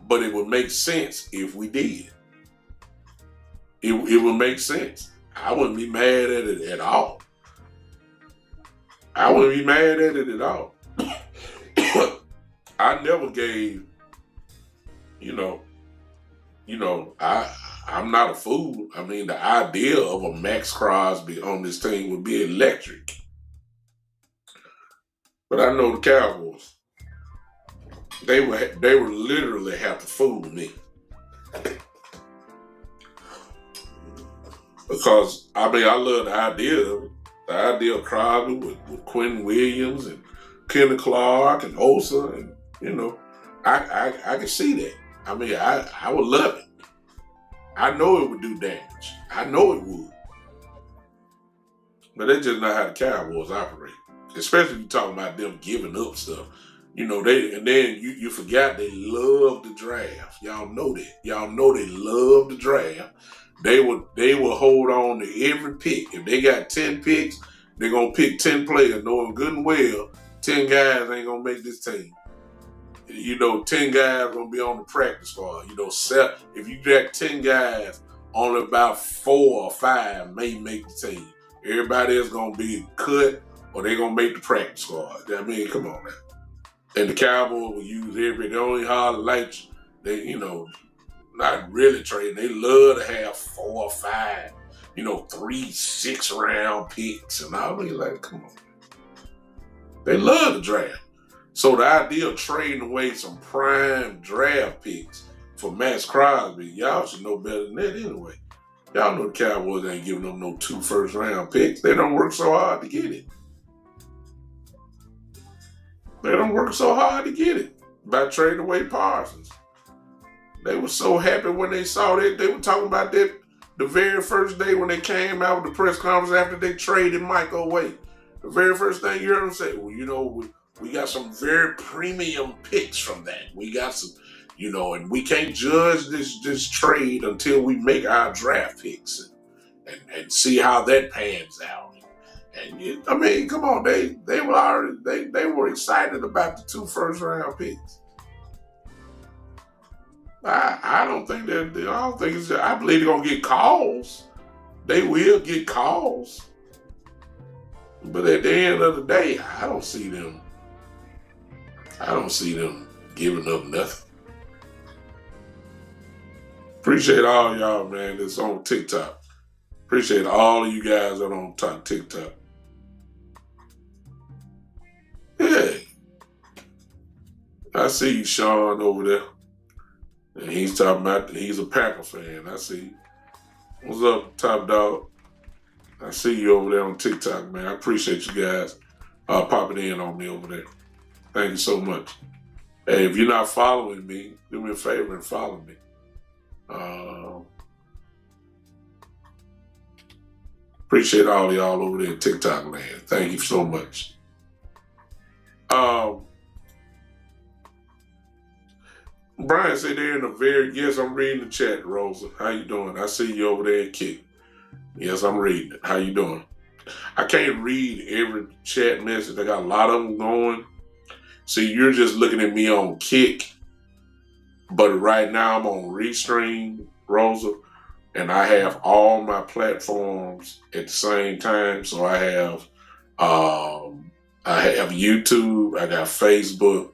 but it would make sense if we did. It would make sense. I wouldn't be mad at it at all. I wouldn't be mad at it at all. I never gave, I'm not a fool. I mean, the idea of a Max Crosby on this team would be electric. But I know the Cowboys. They would literally have to fool me. Because, I love the idea of it. The idea of Crosby with Quentin Williams and Kenny Clark and Osa, and, I can see that. I would love it. I know it would do damage. I know it would. But that's just not how the Cowboys operate. Especially if you're talking about them giving up stuff. And then you forgot they love the draft. Y'all know that. Y'all know they love the draft. They will hold on to every pick. If they got 10 picks, they're going to pick 10 players, knowing good and well 10 guys ain't going to make this team. 10 guys going to be on the practice squad. If you got 10 guys, only about 4 or 5 may make the team. Everybody else going to be cut or they're going to make the practice squad. Come on now. And the Cowboys will use they only hardly like, they, not really trading. They love to have 4 or 5, 3 6-round picks. And I'll be like, come on. They love the draft. So the idea of trading away some prime draft picks for Max Crosby, y'all should know better than that anyway. Y'all know the Cowboys ain't giving them no 2 first-round picks. They don't work so hard to get it. They don't work so hard to get it by trading away Parsons. They were so happy when they saw that. They were talking about that the very first day when they came out with the press conference after they traded Michael away. The very first thing you heard them say, well, you know, we got some very premium picks from that. We got some, you know, and we can't judge this trade until we make our draft picks and see how that pans out. And I mean, come on, they were excited about the 2 first-round picks. I don't think I believe they're gonna get calls. They will get calls. But at the end of the day, I don't see them giving up nothing. Appreciate all y'all, man, that's on TikTok. Appreciate all of you guys that are on TikTok. Yeah. I see you, Sean, over there. And he's talking about he's a Packer fan. I see. What's up, Top Dog? I see you over there on TikTok, man. I appreciate you guys popping in on me over there. Thank you so much. Hey, if you're not following me, do me a favor and follow me. Appreciate all of y'all over there in TikTok land. Thank you so much. Brian said they're in a very, yes, I'm reading the chat, Rosa. How you doing? I see you over there at Kick. Yes, I'm reading it. How you doing? I can't read every chat message. I got a lot of them going. See, you're just looking at me on Kick, but right now I'm on Restream, Rosa, and I have all my platforms at the same time. So I have YouTube, I got Facebook.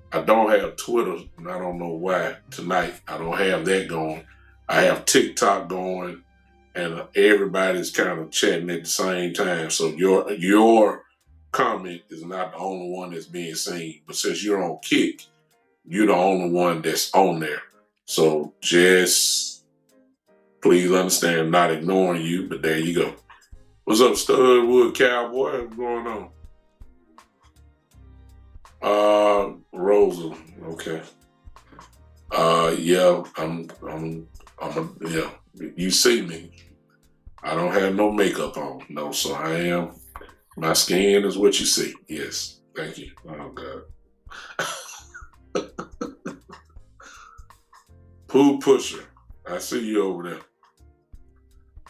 I don't have Twitter, and I don't know why tonight. I don't have that going. I have TikTok going, and everybody's kind of chatting at the same time. So your comment is not the only one that's being seen. But since you're on Kick, you're the only one that's on there. So just please understand, I'm not ignoring you, but there you go. What's up, Studwood Cowboy? What's going on? Rosa, okay. Yeah, yeah. You see me. I don't have no makeup on. No, so I am. My skin is what you see. Yes. Thank you. Oh, God. Pooh Pusher. I see you over there.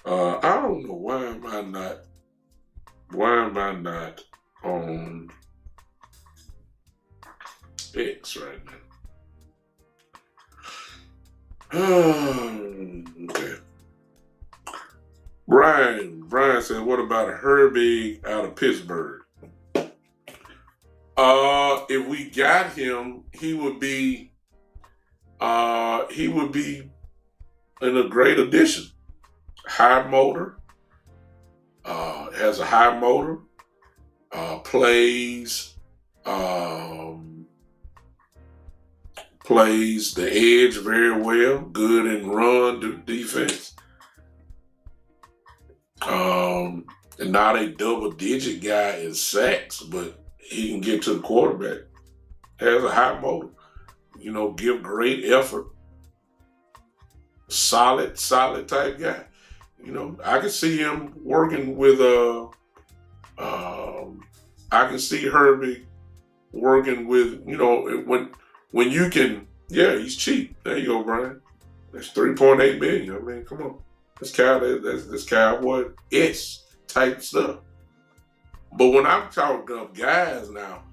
I don't know why am I not on X right now. Okay. Brian said, what about Herbig out of Pittsburgh? If we got him, he would be in a great addition. High motor, has a high motor, plays the edge very well, good in run defense. And not a double-digit guy in sacks, but he can get to the quarterback. Has a high motor. You know, give great effort. Solid type guy. You know, I can see him working with I can see Herbie working with, you know, when you can, yeah, he's cheap. There you go, Brian. That's $3.8 million. I mean, come on. That's Cowboy-ish type stuff. But when I'm talking of guys now,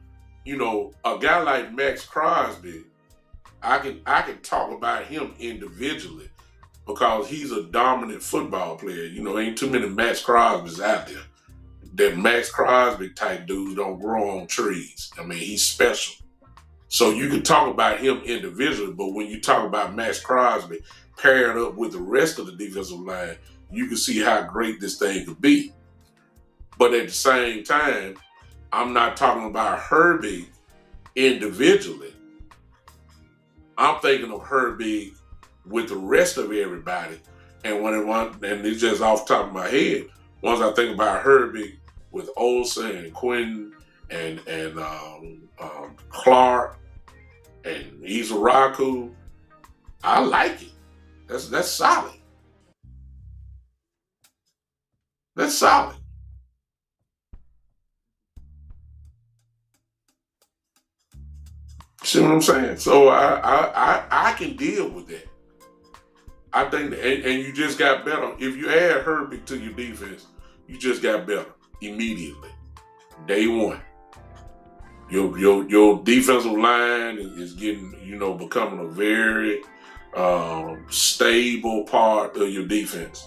you know, a guy like Max Crosby, I can talk about him individually because he's a dominant football player. You know, ain't too many Max Crosbys out there. That Max Crosby type dudes don't grow on trees. I mean, he's special. So you can talk about him individually, but when you talk about Max Crosby paired up with the rest of the defensive line, you can see how great this thing could be. But at the same time, I'm not talking about Herbie individually. I'm thinking of Herbie with the rest of everybody And and it's just off the top of my head. Once I think about Herbig with Olsen and Quinn and Clark and Izaraku, I like it. That's solid. That's solid. See what I'm saying? So I can deal with that. I think that, and you just got better. If you add Herbig to your defense, you just got better immediately. Day one. Your defensive line is getting, becoming a very stable part of your defense.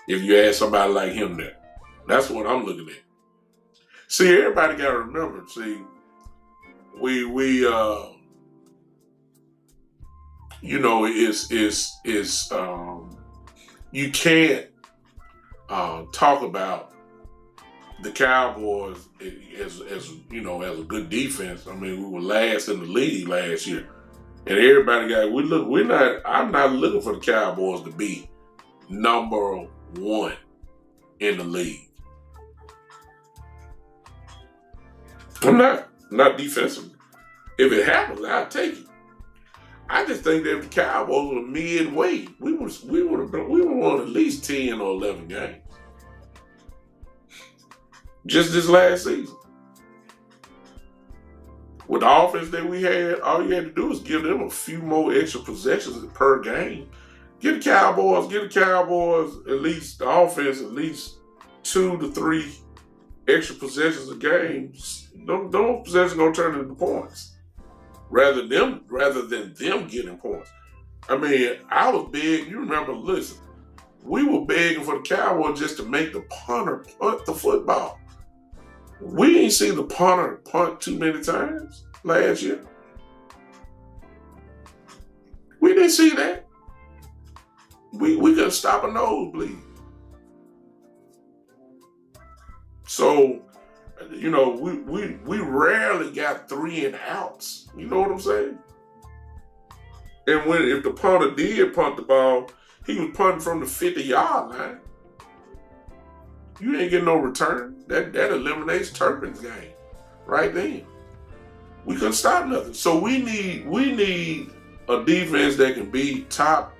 If you add somebody like him there, that's what I'm looking at. See, everybody got to remember. See, you can't talk about the Cowboys as a good defense. I mean, we were last in the league last year, and I'm not looking for the Cowboys to be number one in the league. I'm not defensively. If it happens, I'll take it. I just think that if the Cowboys were midway, we would have won at least 10 or 11 games. Just this last season. With the offense that we had, all you had to do is give them a few more extra possessions per game. Get the Cowboys at least, the offense, at least 2 to 3 extra possessions a game. Those possessions going to turn into points. Rather than them getting points. I mean, I was big. You remember, listen, we were begging for the Cowboys just to make the punter punt the football. We ain't seen the punter punt too many times last year. We didn't see that. We couldn't stop a nosebleed. So, we rarely got 3 and outs. You know what I'm saying? And if the punter did punt the ball, he was punting from the 50-yard line. You ain't getting no return. That eliminates Turpin's game right then. We couldn't stop nothing. So we need a defense that can be top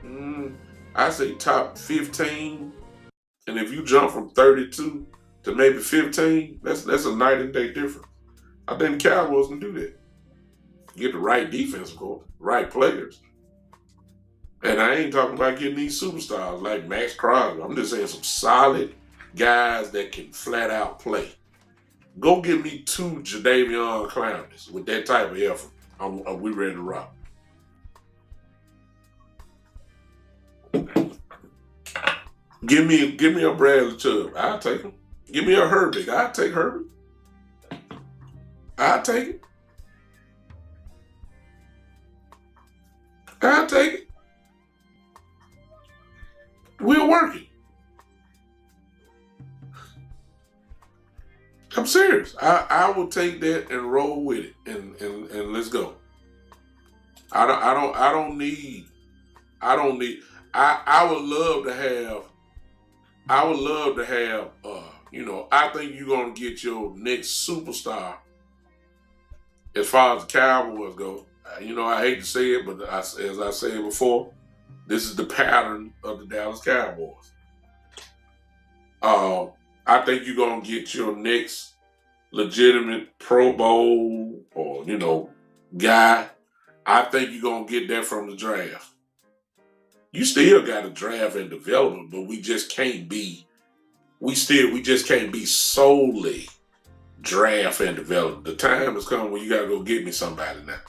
15. And if you jump from 32 to maybe 15, that's a night and day difference. I think the Cowboys can do that. Get the right defense, of course, right players. And I ain't talking about getting these superstars like Max Crosby. I'm just saying some solid guys that can flat out play. Go get me 2 Jadeveon Clowney with that type of effort. Are we ready to rock? Give me a Bradley Chubb. I'll take him. Give me a Herbig. I'll take Herbig. I'll take it. I'll take it. We're working. I'm serious. I will take that and roll with it and let's go. I would love to have I think you're gonna get your next superstar as far as the Cowboys go. I hate to say it, but as I said before, this is the pattern of the Dallas Cowboys. I think you're going to get your next legitimate Pro Bowl or, guy. I think you're going to get that from the draft. You still got to draft and develop, but we just can't be solely draft and develop. The time has come when you got to go get me somebody now.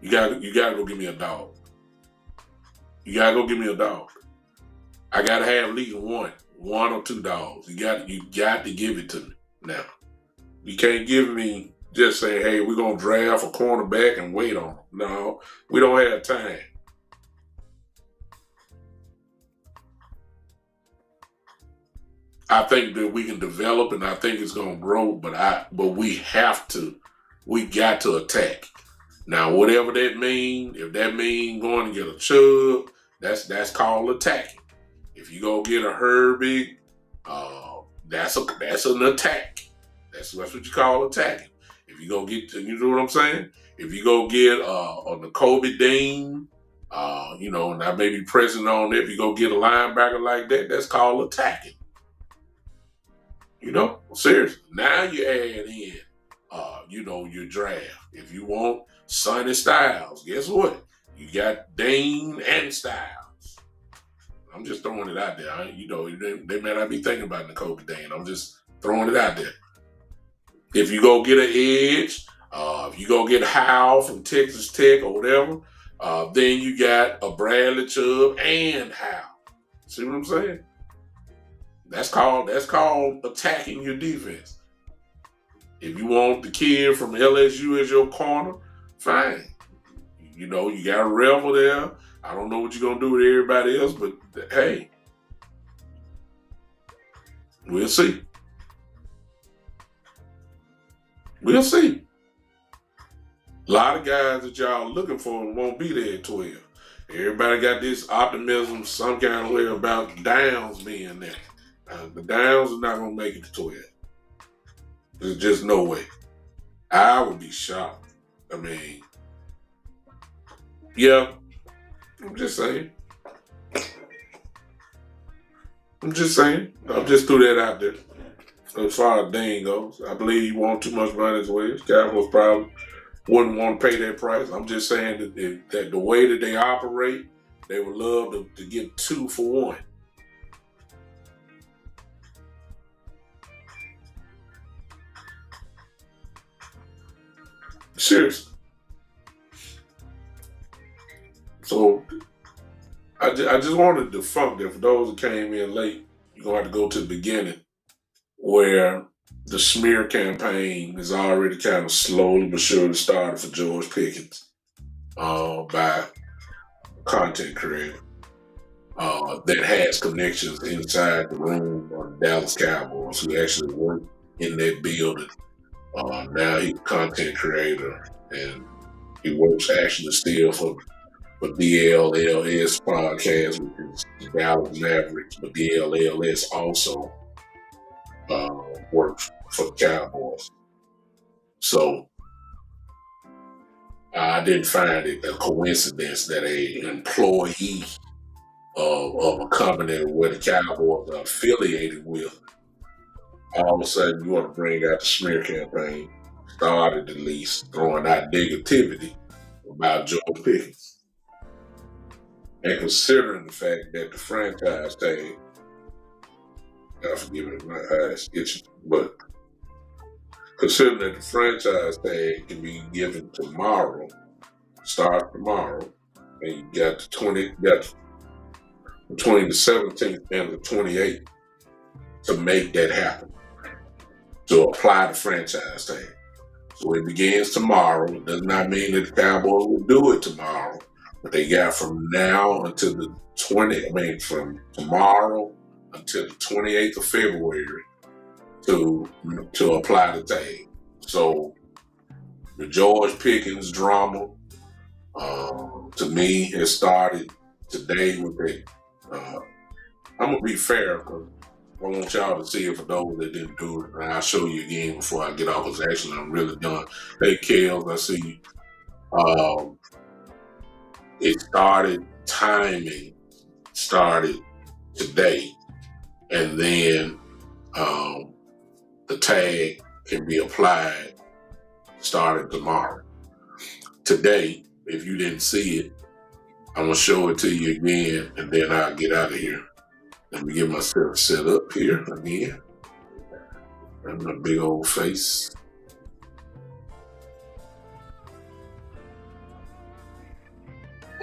You got to go get me a dog. You got to go get me a dog. I got to have at least one or 2 dogs. You got to give it to me now. You can't give me just say, hey, we're going to draft a cornerback and wait on them. No, we don't have time. I think that we can develop and I think it's going to grow, but we got to attack. Now, whatever that means, if that means going to get a Chubb, that's called attacking. If you go get a Herbig, that's an attack. That's what you call attacking. If you go get, you know what I'm saying? If you go get a Nakobe Dean, and I may be pressing on there. If you go get a linebacker like that, that's called attacking. Seriously. Now you add in, your draft. If you want Sonny Styles, guess what? You got Dane and Styles. I'm just throwing it out there. They may not be thinking about Nakobe Dean. I'm just throwing it out there. If you go get an edge, if you go get Howell from Texas Tech or whatever, then you got a Bradley Chubb and Howell. See what I'm saying? That's called attacking your defense. If you want the kid from LSU as your corner, fine. You got a Revel there. I don't know what you're going to do with everybody else, but hey, we'll see. We'll see. A lot of guys that y'all looking for won't be there at 12. Everybody got this optimism some kind of way about Downs being there. The Downs are not going to make it to 12. There's just no way. I would be shocked. I mean, yeah, I'm just saying. I just threw that out there. As far as Dane goes, I believe he won too much money as well. Cowboys probably wouldn't want to pay that price. I'm just saying that the way that they operate, they would love to get 2 for 1. Seriously. So I just wanted to debunk that for those that came in late. You're going to have to go to the beginning where the smear campaign is already kind of slowly but surely started for George Pickens by a content creator that has connections inside the room of the Dallas Cowboys who actually work in that building. Now he's a content creator and he works actually still for DLLS podcast, which is the Dallas Mavericks, but DLLS also works for the Cowboys. So I didn't find it a coincidence that an employee of a company where the Cowboys are affiliated with, all of a sudden you want to bring out the smear campaign, started at least throwing out negativity about George Pickens. And considering the fact that the franchise tag, God forgive me, my eyes itching, but considering that the franchise tag can be given tomorrow, start tomorrow, and you got between the 17th and the 28th to make that happen, to apply the franchise tag. So it begins tomorrow. It does not mean that the Cowboys will do it tomorrow, but they got from now until from tomorrow until the 28th of February to apply the tag. So the George Pickens drama, to me, has started today with that. I'm going to be fair because I want y'all to see it for those that didn't do it. And I'll show you again before I get off because actually I'm really done. Hey, Kels, I see you. Timing started today. And then the tag can be applied starting tomorrow. Today, if you didn't see it, I'm going to show it to you again, and then I'll get out of here. Let me get myself set up here again. And my big old face.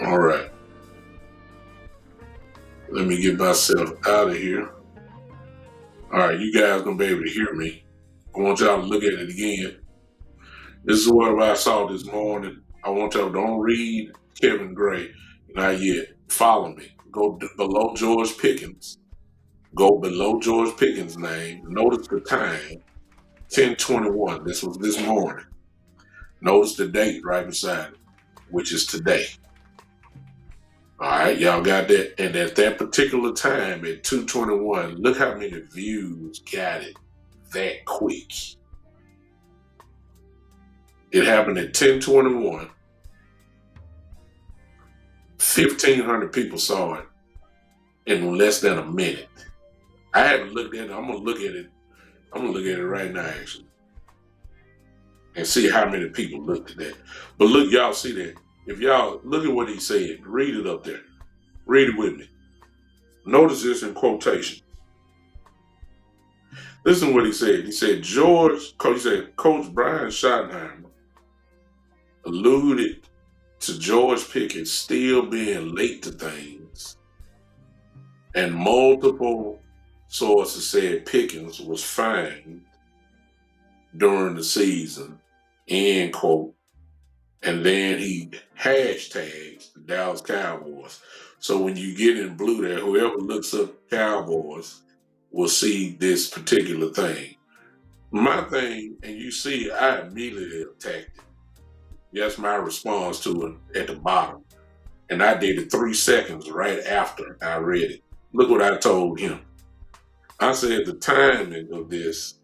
All right. Let me get myself out of here. All right, you guys going to be able to hear me. I want y'all to look at it again. This is what I saw this morning. I want y'all to don't read Kevin Gray. Not yet. Follow me. Go below George Pickens. Go below George Pickens' name. Notice the time. 10:21. This was this morning. Notice the date right beside it, which is today. All right, y'all got that. And at that particular time at 2:21, look how many views got it that quick. It happened at 10:21. 1,500 people saw it in less than a minute. I haven't looked at it. I'm gonna look at it. I'm gonna look at it right now, actually, and see how many people looked at that. But look, y'all see that? If y'all look at what he said, read it up there. Read it with me. Notice this in quotation. Listen to what he said. He said Coach Brian Schottenheimer alluded to George Pickens still being late to things, and multiple sources said Pickens was fined during the season, end quote. And then he hashtags the Dallas Cowboys. So when you get in blue there, whoever looks up Cowboys will see this particular thing. My thing, and you see, I immediately attacked it. That's my response to it at the bottom. And I did it 3 seconds right after I read it. Look what I told him. I said the timing of this,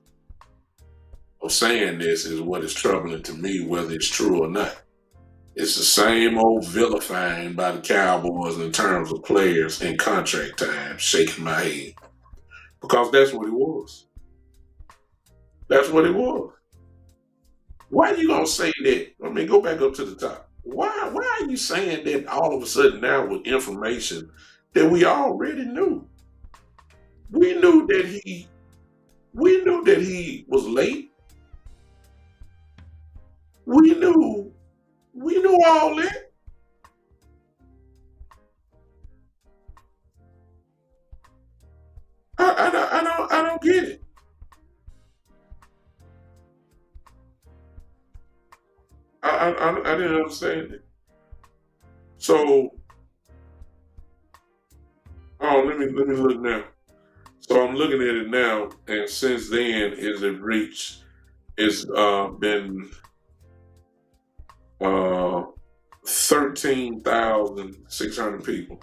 of saying this, is what is troubling to me, whether it's true or not. It's the same old vilifying by the Cowboys in terms of players and contract time, shaking my head. Because that's what it was. That's what it was. Why are you going to say that? I mean, go back up to the top. Why are you saying that all of a sudden now with information that we already knew? We knew that he was late. We knew all that. I don't get it. I didn't understand it. So, let me look now. So I'm looking at it now, and since then, it's been 13,600 people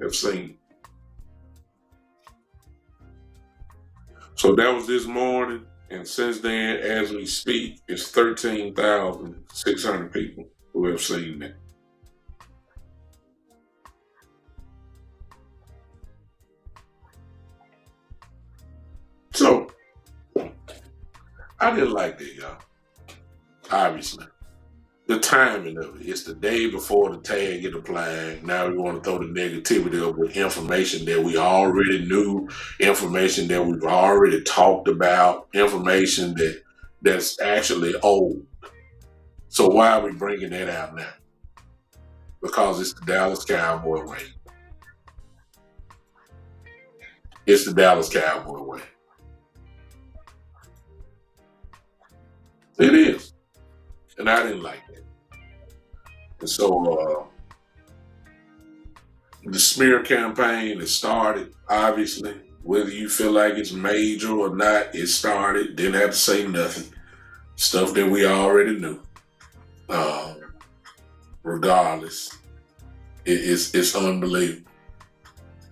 have seen. So that was this morning, and since then, as we speak, it's 13,600 people who have seen that. So I didn't like that, y'all. Obviously. The timing of it. It's the day before the tag get applied. Now we want to throw the negativity up with information that we already knew, information that we've already talked about, information that's actually old. So why are we bringing that out now? Because it's the Dallas Cowboy way. It's the Dallas Cowboy way. It is. And I didn't like it. And so the smear campaign has started, obviously. Whether you feel like it's major or not, it started. Didn't have to say nothing. Stuff that we already knew. Regardless, it's unbelievable.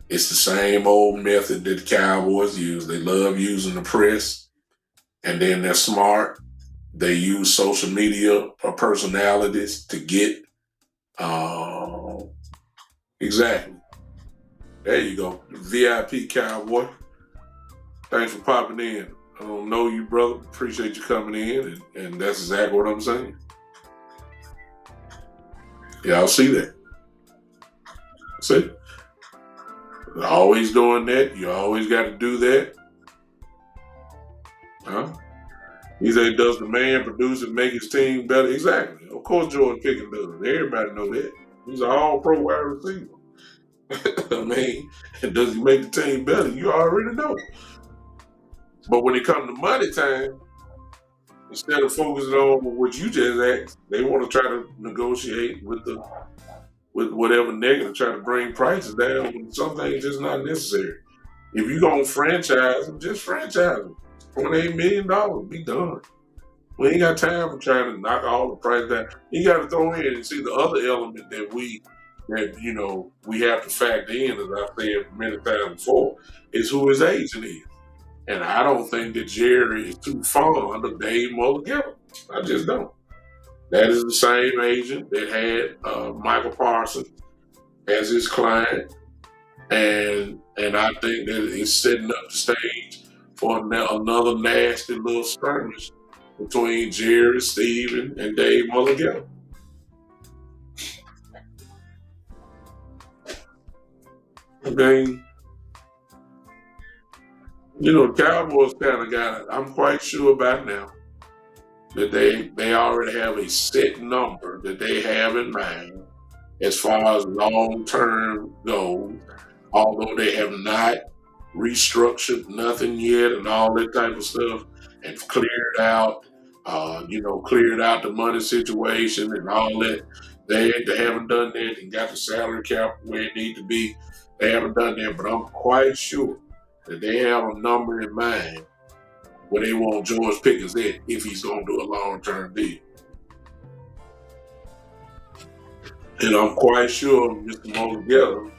It's the same old method that the Cowboys use. They love using the press, and then they're smart. They use social media personalities to get exactly. There you go. VIP Cowboy. Thanks for popping in. I don't know you, brother. Appreciate you coming in, and that's exactly what I'm saying. Y'all see that? See? Always doing that. You always got to do that. Huh? He said, does the man produce and make his team better? Exactly. Of course George Pickens does. Everybody know that. He's an all-pro wide receiver. I mean, does he make the team better? You already know. But when it comes to money time, instead of focusing on what you just asked, they want to try to negotiate with whatever negative, try to bring prices down when some things just not necessary. If you're going to franchise them, just franchise them. $28 million, be done. We ain't got time for trying to knock all the price down. You got to throw in and see the other element that we that we have to factor in, as I've said many times before, is who his agent is. And I don't think that Jerry is too fond of Dave Mulligan. I just don't. That is the same agent that had Michael Parsons as his client, and I think that it's setting up the stage for another nasty little skirmish between Jerry, Steven, and Dave Mulligan. I mean, the Cowboys kind of got it. I'm quite sure by now that they already have a set number that they have in mind as far as long-term goals, although they have not restructured nothing yet and all that type of stuff and cleared out the money situation and all that. They haven't done that and got the salary cap where it needs to be. They haven't done that, but I'm quite sure that they have a number in mind where they want George Pickens at if he's going to do a long-term deal. And I'm quite sure Mr. Mulligan,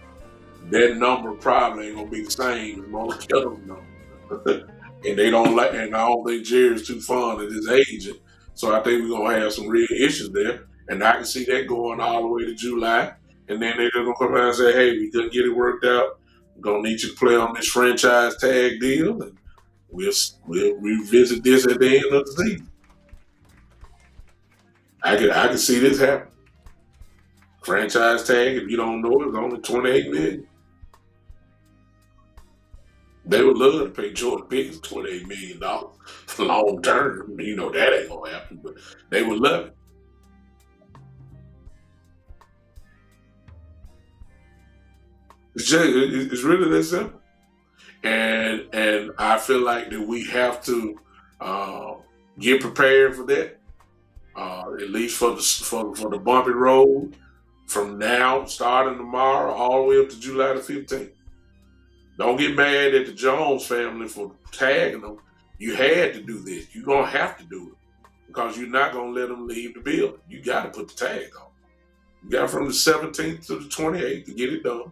that number probably ain't going to be the same as Mulligan's number. And I don't think Jerry's too fond of his agent. So I think we're going to have some real issues there. And I can see that going all the way to July. And then they're going to come out and say, hey, we couldn't get it worked out. We're going to need you to play on this franchise tag deal. And we'll revisit this at the end of the season. I can see this happen. Franchise tag, if you don't know it, is only $28 million. They would love to pay George Pickens $28 million long term. That ain't gonna happen, but they would love it. It's really that simple. And I feel like that we have to get prepared for that. At least for the bumpy road from now, starting tomorrow, all the way up to July the 15th. Don't get mad at the Jones family for tagging them. You had to do this. You're going to have to do it because you're not going to let them leave the building. You got to put the tag on. You got from the 17th to the 28th to get it done.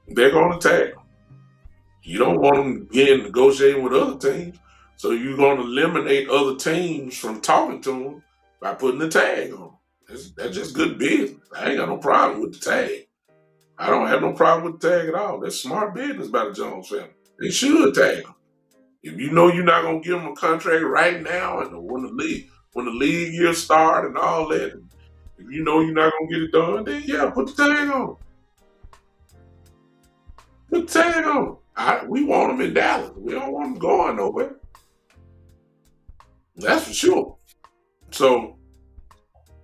They're going to tag them. You don't want them again negotiating with other teams. So you're going to eliminate other teams from talking to them by putting the tag on. That's just good business. I ain't got no problem with the tag. I don't have no problem with the tag at all. That's smart business by the Jones family. They should tag them. If you know you're not going to give them a contract right now and when the league year start and all that, if you know you're not going to get it done, then yeah, put the tag on. Put the tag on. We want them in Dallas. We don't want them going nowhere. That's for sure. So,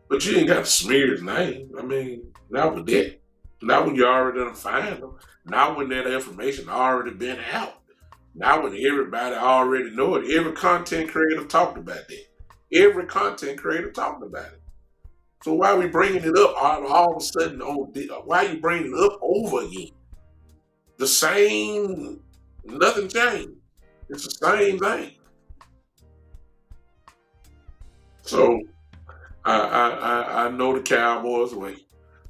but you ain't got to smear his name. I mean, not with that. Not when you already done find them. Not when that information already been out. Not when everybody already know it. Every content creator talked about that. Every content creator talked about it. So why are we bringing it up all of a sudden? Why are you bringing it up over again? The same, nothing changed. It's the same thing. So I know the Cowboys way.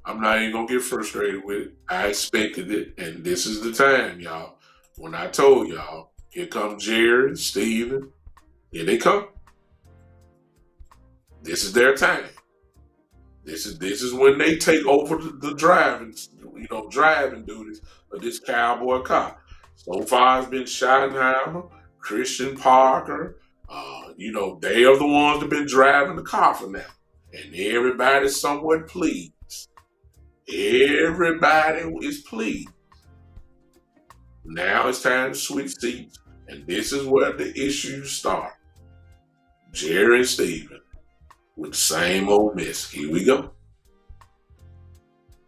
I'm not even gonna get frustrated with it. I expected it, and this is the time, y'all. When I told y'all, here come Jerry, Steven, here they come. This is their time. This is when they take over the driving duties of this Cowboy car. So far, it's been Schottenheimer, Christian Parker. They are the ones that have been driving the car for now, and everybody's somewhat pleased. Everybody is pleased. Now it's time to switch seats, and this is where the issues start. Jerry and Steven with the same old mess. Here we go.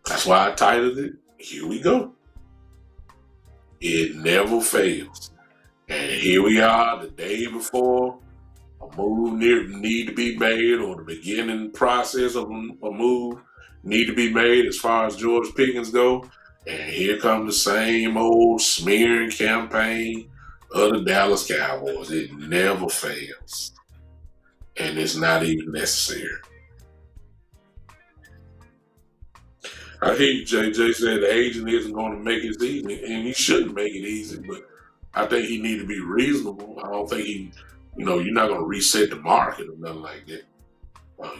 That's why I titled it, Here We Go. It never fails. And here we are the day before a move need to be made, or the beginning process of a move need to be made as far as George Pickens go. And here comes the same old smearing campaign of the Dallas Cowboys. It never fails. And it's not even necessary. I hear you, JJ said the agent isn't going to make it easy, and he shouldn't make it easy. But I think he need to be reasonable. I don't think you're not going to reset the market or nothing like that.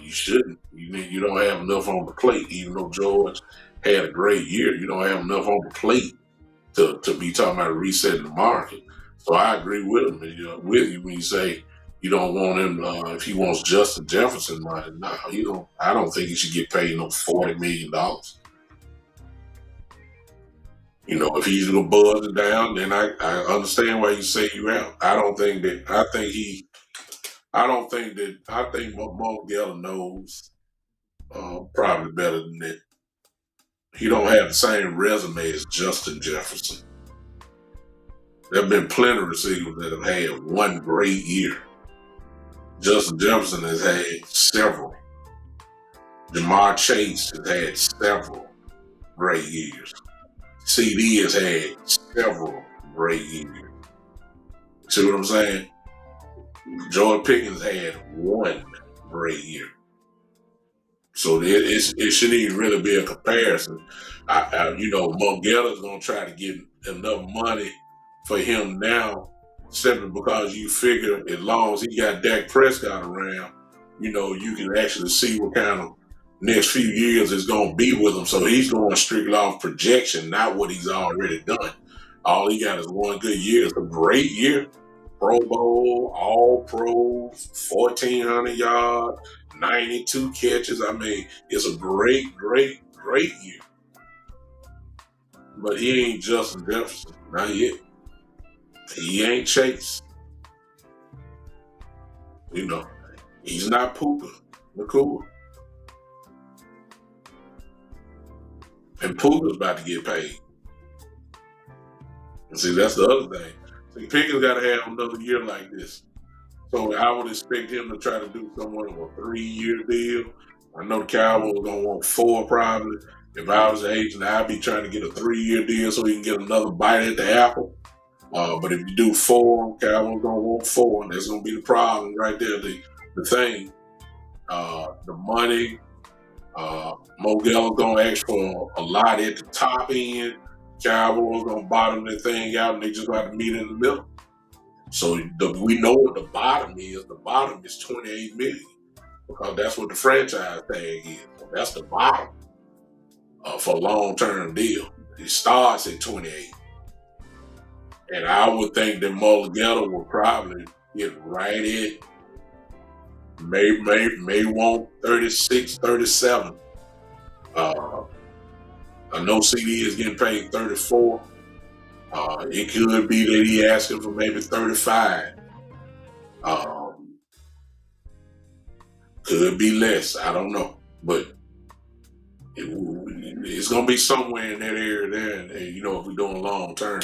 You shouldn't. You don't have enough on the plate. Even though George had a great year, you don't have enough on the plate to be talking about resetting the market. So I agree with him. With you when you say you don't want him if he wants Justin Jefferson money. No, you don't. I don't think he should get paid no $40 million. If he's gonna buzz it down, then I understand why you say you out. I don't think that. I don't think that. I think Mo Geller knows probably better than that. He don't have the same resume as Justin Jefferson. There have been plenty of receivers that have had one great year. Justin Jefferson has had several. Jamar Chase has had several great years. CD has had several great years. See what I'm saying? Jordan Pickens had one great year. So it shouldn't even really be a comparison. Mo Geller's going to try to get enough money for him now simply because you figure as long as he got Dak Prescott around, you can actually see what kind of next few years is going to be with him. So he's going strictly off projection, not what he's already done. All he got is one good year. It's a great year. Pro Bowl, All Pro, 1,400 yards, 92 catches. I mean, it's a great, great, great year. But he ain't Justin Jefferson. Not yet. He ain't Chase. He's not Puka Nacua. And Puka's about to get paid. And see, that's the other thing. See, Pickens got to have another year like this. So I would expect him to try to do somewhat of a 3-year deal. I know the Cowboys are going to want 4 probably. If I was an agent, I'd be trying to get a 3-year deal so he can get another bite at the apple. But if you do 4, Cowboys going to want 4, and that's going to be the problem right there. The thing, the money, Mo Geller going to ask for a lot at the top end. Cowboys going to bottom their thing out, and they just got to meet in the middle. So we know what the bottom is. The bottom is $28 million because that's what the franchise tag is. So that's the bottom for a long-term deal. It starts at 28. And I would think that Mo Geller will probably get right at may want 36, 37. I know CD is getting paid 34. It could be that he asking for maybe 35. Could be less. I don't know. But it's going to be somewhere in that area there. And if we're doing long term.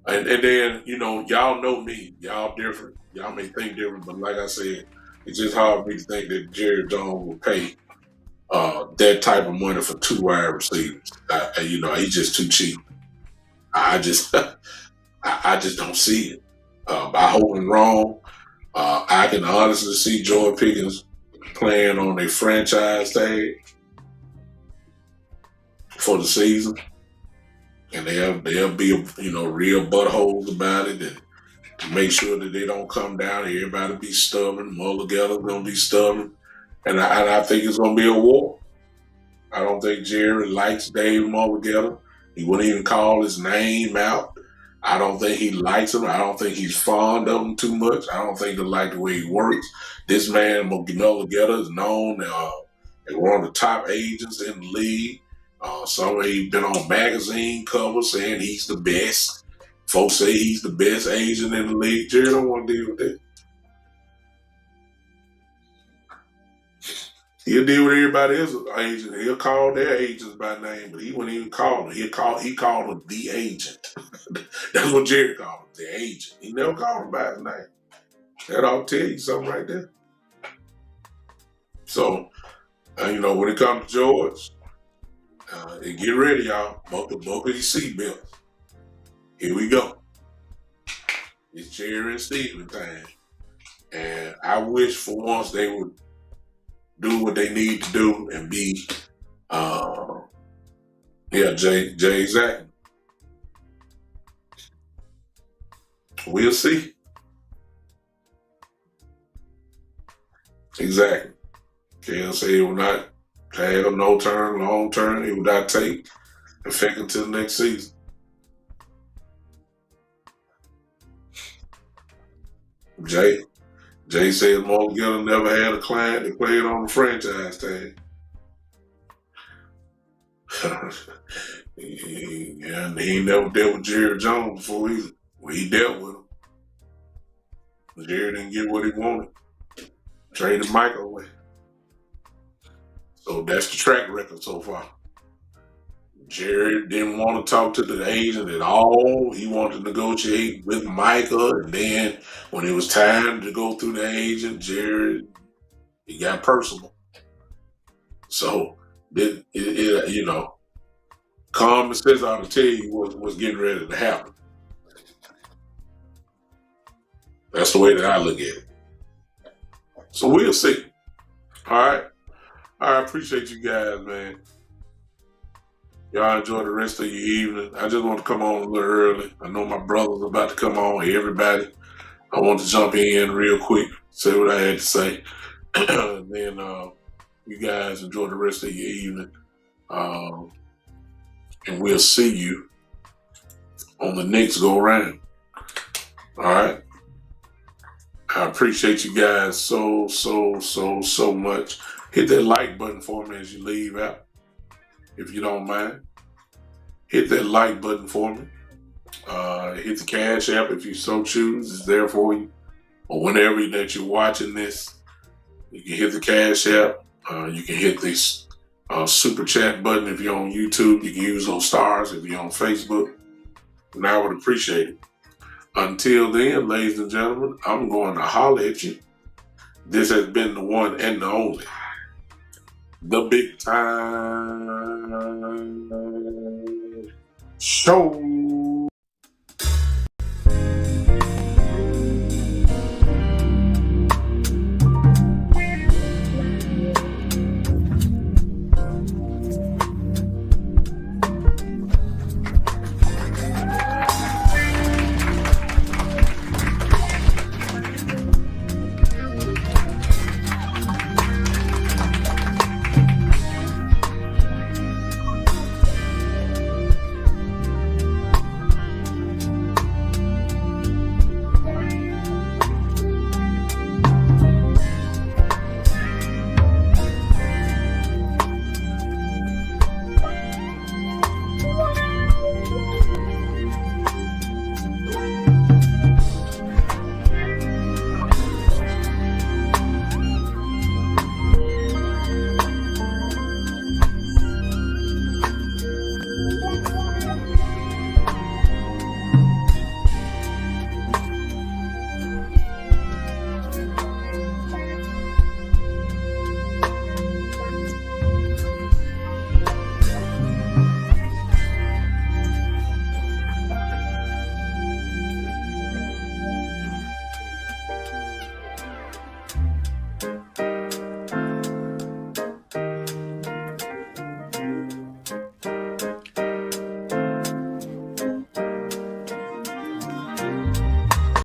And then, y'all know me. Y'all different. Y'all may think different. But like I said, it's just hard for me to think that Jerry Jones will pay that type of money for 2 wide receivers. He's just too cheap. I just don't see it. I hope I'm wrong. I can honestly see Jordan Pickens playing on a franchise tag for the season, and they'll be real buttholes about it and make sure that they don't come down. Everybody be stubborn. Mo Geller's gonna be stubborn, and I think it's gonna be a war. I don't think Jerry likes Dave Mo Geller. He wouldn't even call his name out. I don't think he likes him. I don't think he's fond of him too much. I don't think they like the way he works. This man, Mo Geller, is known as one of the top agents in the league. Somewhere he's been on magazine covers saying he's the best. Folks say he's the best agent in the league. Jerry don't want to deal with that. He'll deal with everybody else's agent. He'll call their agents by name, but he wouldn't even call them. He called them the agent. That's what Jerry called him, the agent. He never called him by his name. That ought to tell you something right there. So, when it comes to George, get ready, y'all. Buckle your seatbelts. Here we go. It's Jerry and Steven time. And I wish for once they would do what they need to do and be Yeah, Jay, exactly. We'll see. Exactly. Kel said it will not have no term, long term. It will not take effect until next season. Jay, Jay said Mo Getter never had a client that played on the franchise tag. Yeah, and he never dealt with Jerry Jones before either. Well, he dealt with him. Jerry didn't get what he wanted. Traded Mike away. So that's the track record so far. Jerry didn't want to talk to the agent at all. He wanted to negotiate with Micah, and then when it was time to go through the agent, Jerry he got personal. So common sense ought to tell you what's getting ready to happen. That's the way that I look at it. So we'll see. All right. I appreciate you guys, man. Y'all enjoy the rest of your evening. I just want to come on a little early. I know my brother's about to come on. Hey, everybody. I want to jump in real quick, say what I had to say. And then you guys enjoy the rest of your evening. And we'll see you on the next go round. All right. I appreciate you guys so much. Hit that like button for me as you leave out, if you don't mind. Hit that like button for me. Hit the Cash App if you so choose. It's there for you. Or whenever that you're watching this, you can hit the Cash App. You can hit this Super Chat button if you're on YouTube. You can use those stars if you're on Facebook. And I would appreciate it. Until then, ladies and gentlemen, I'm going to holler at you. This has been the one and the only, the Big Time Show.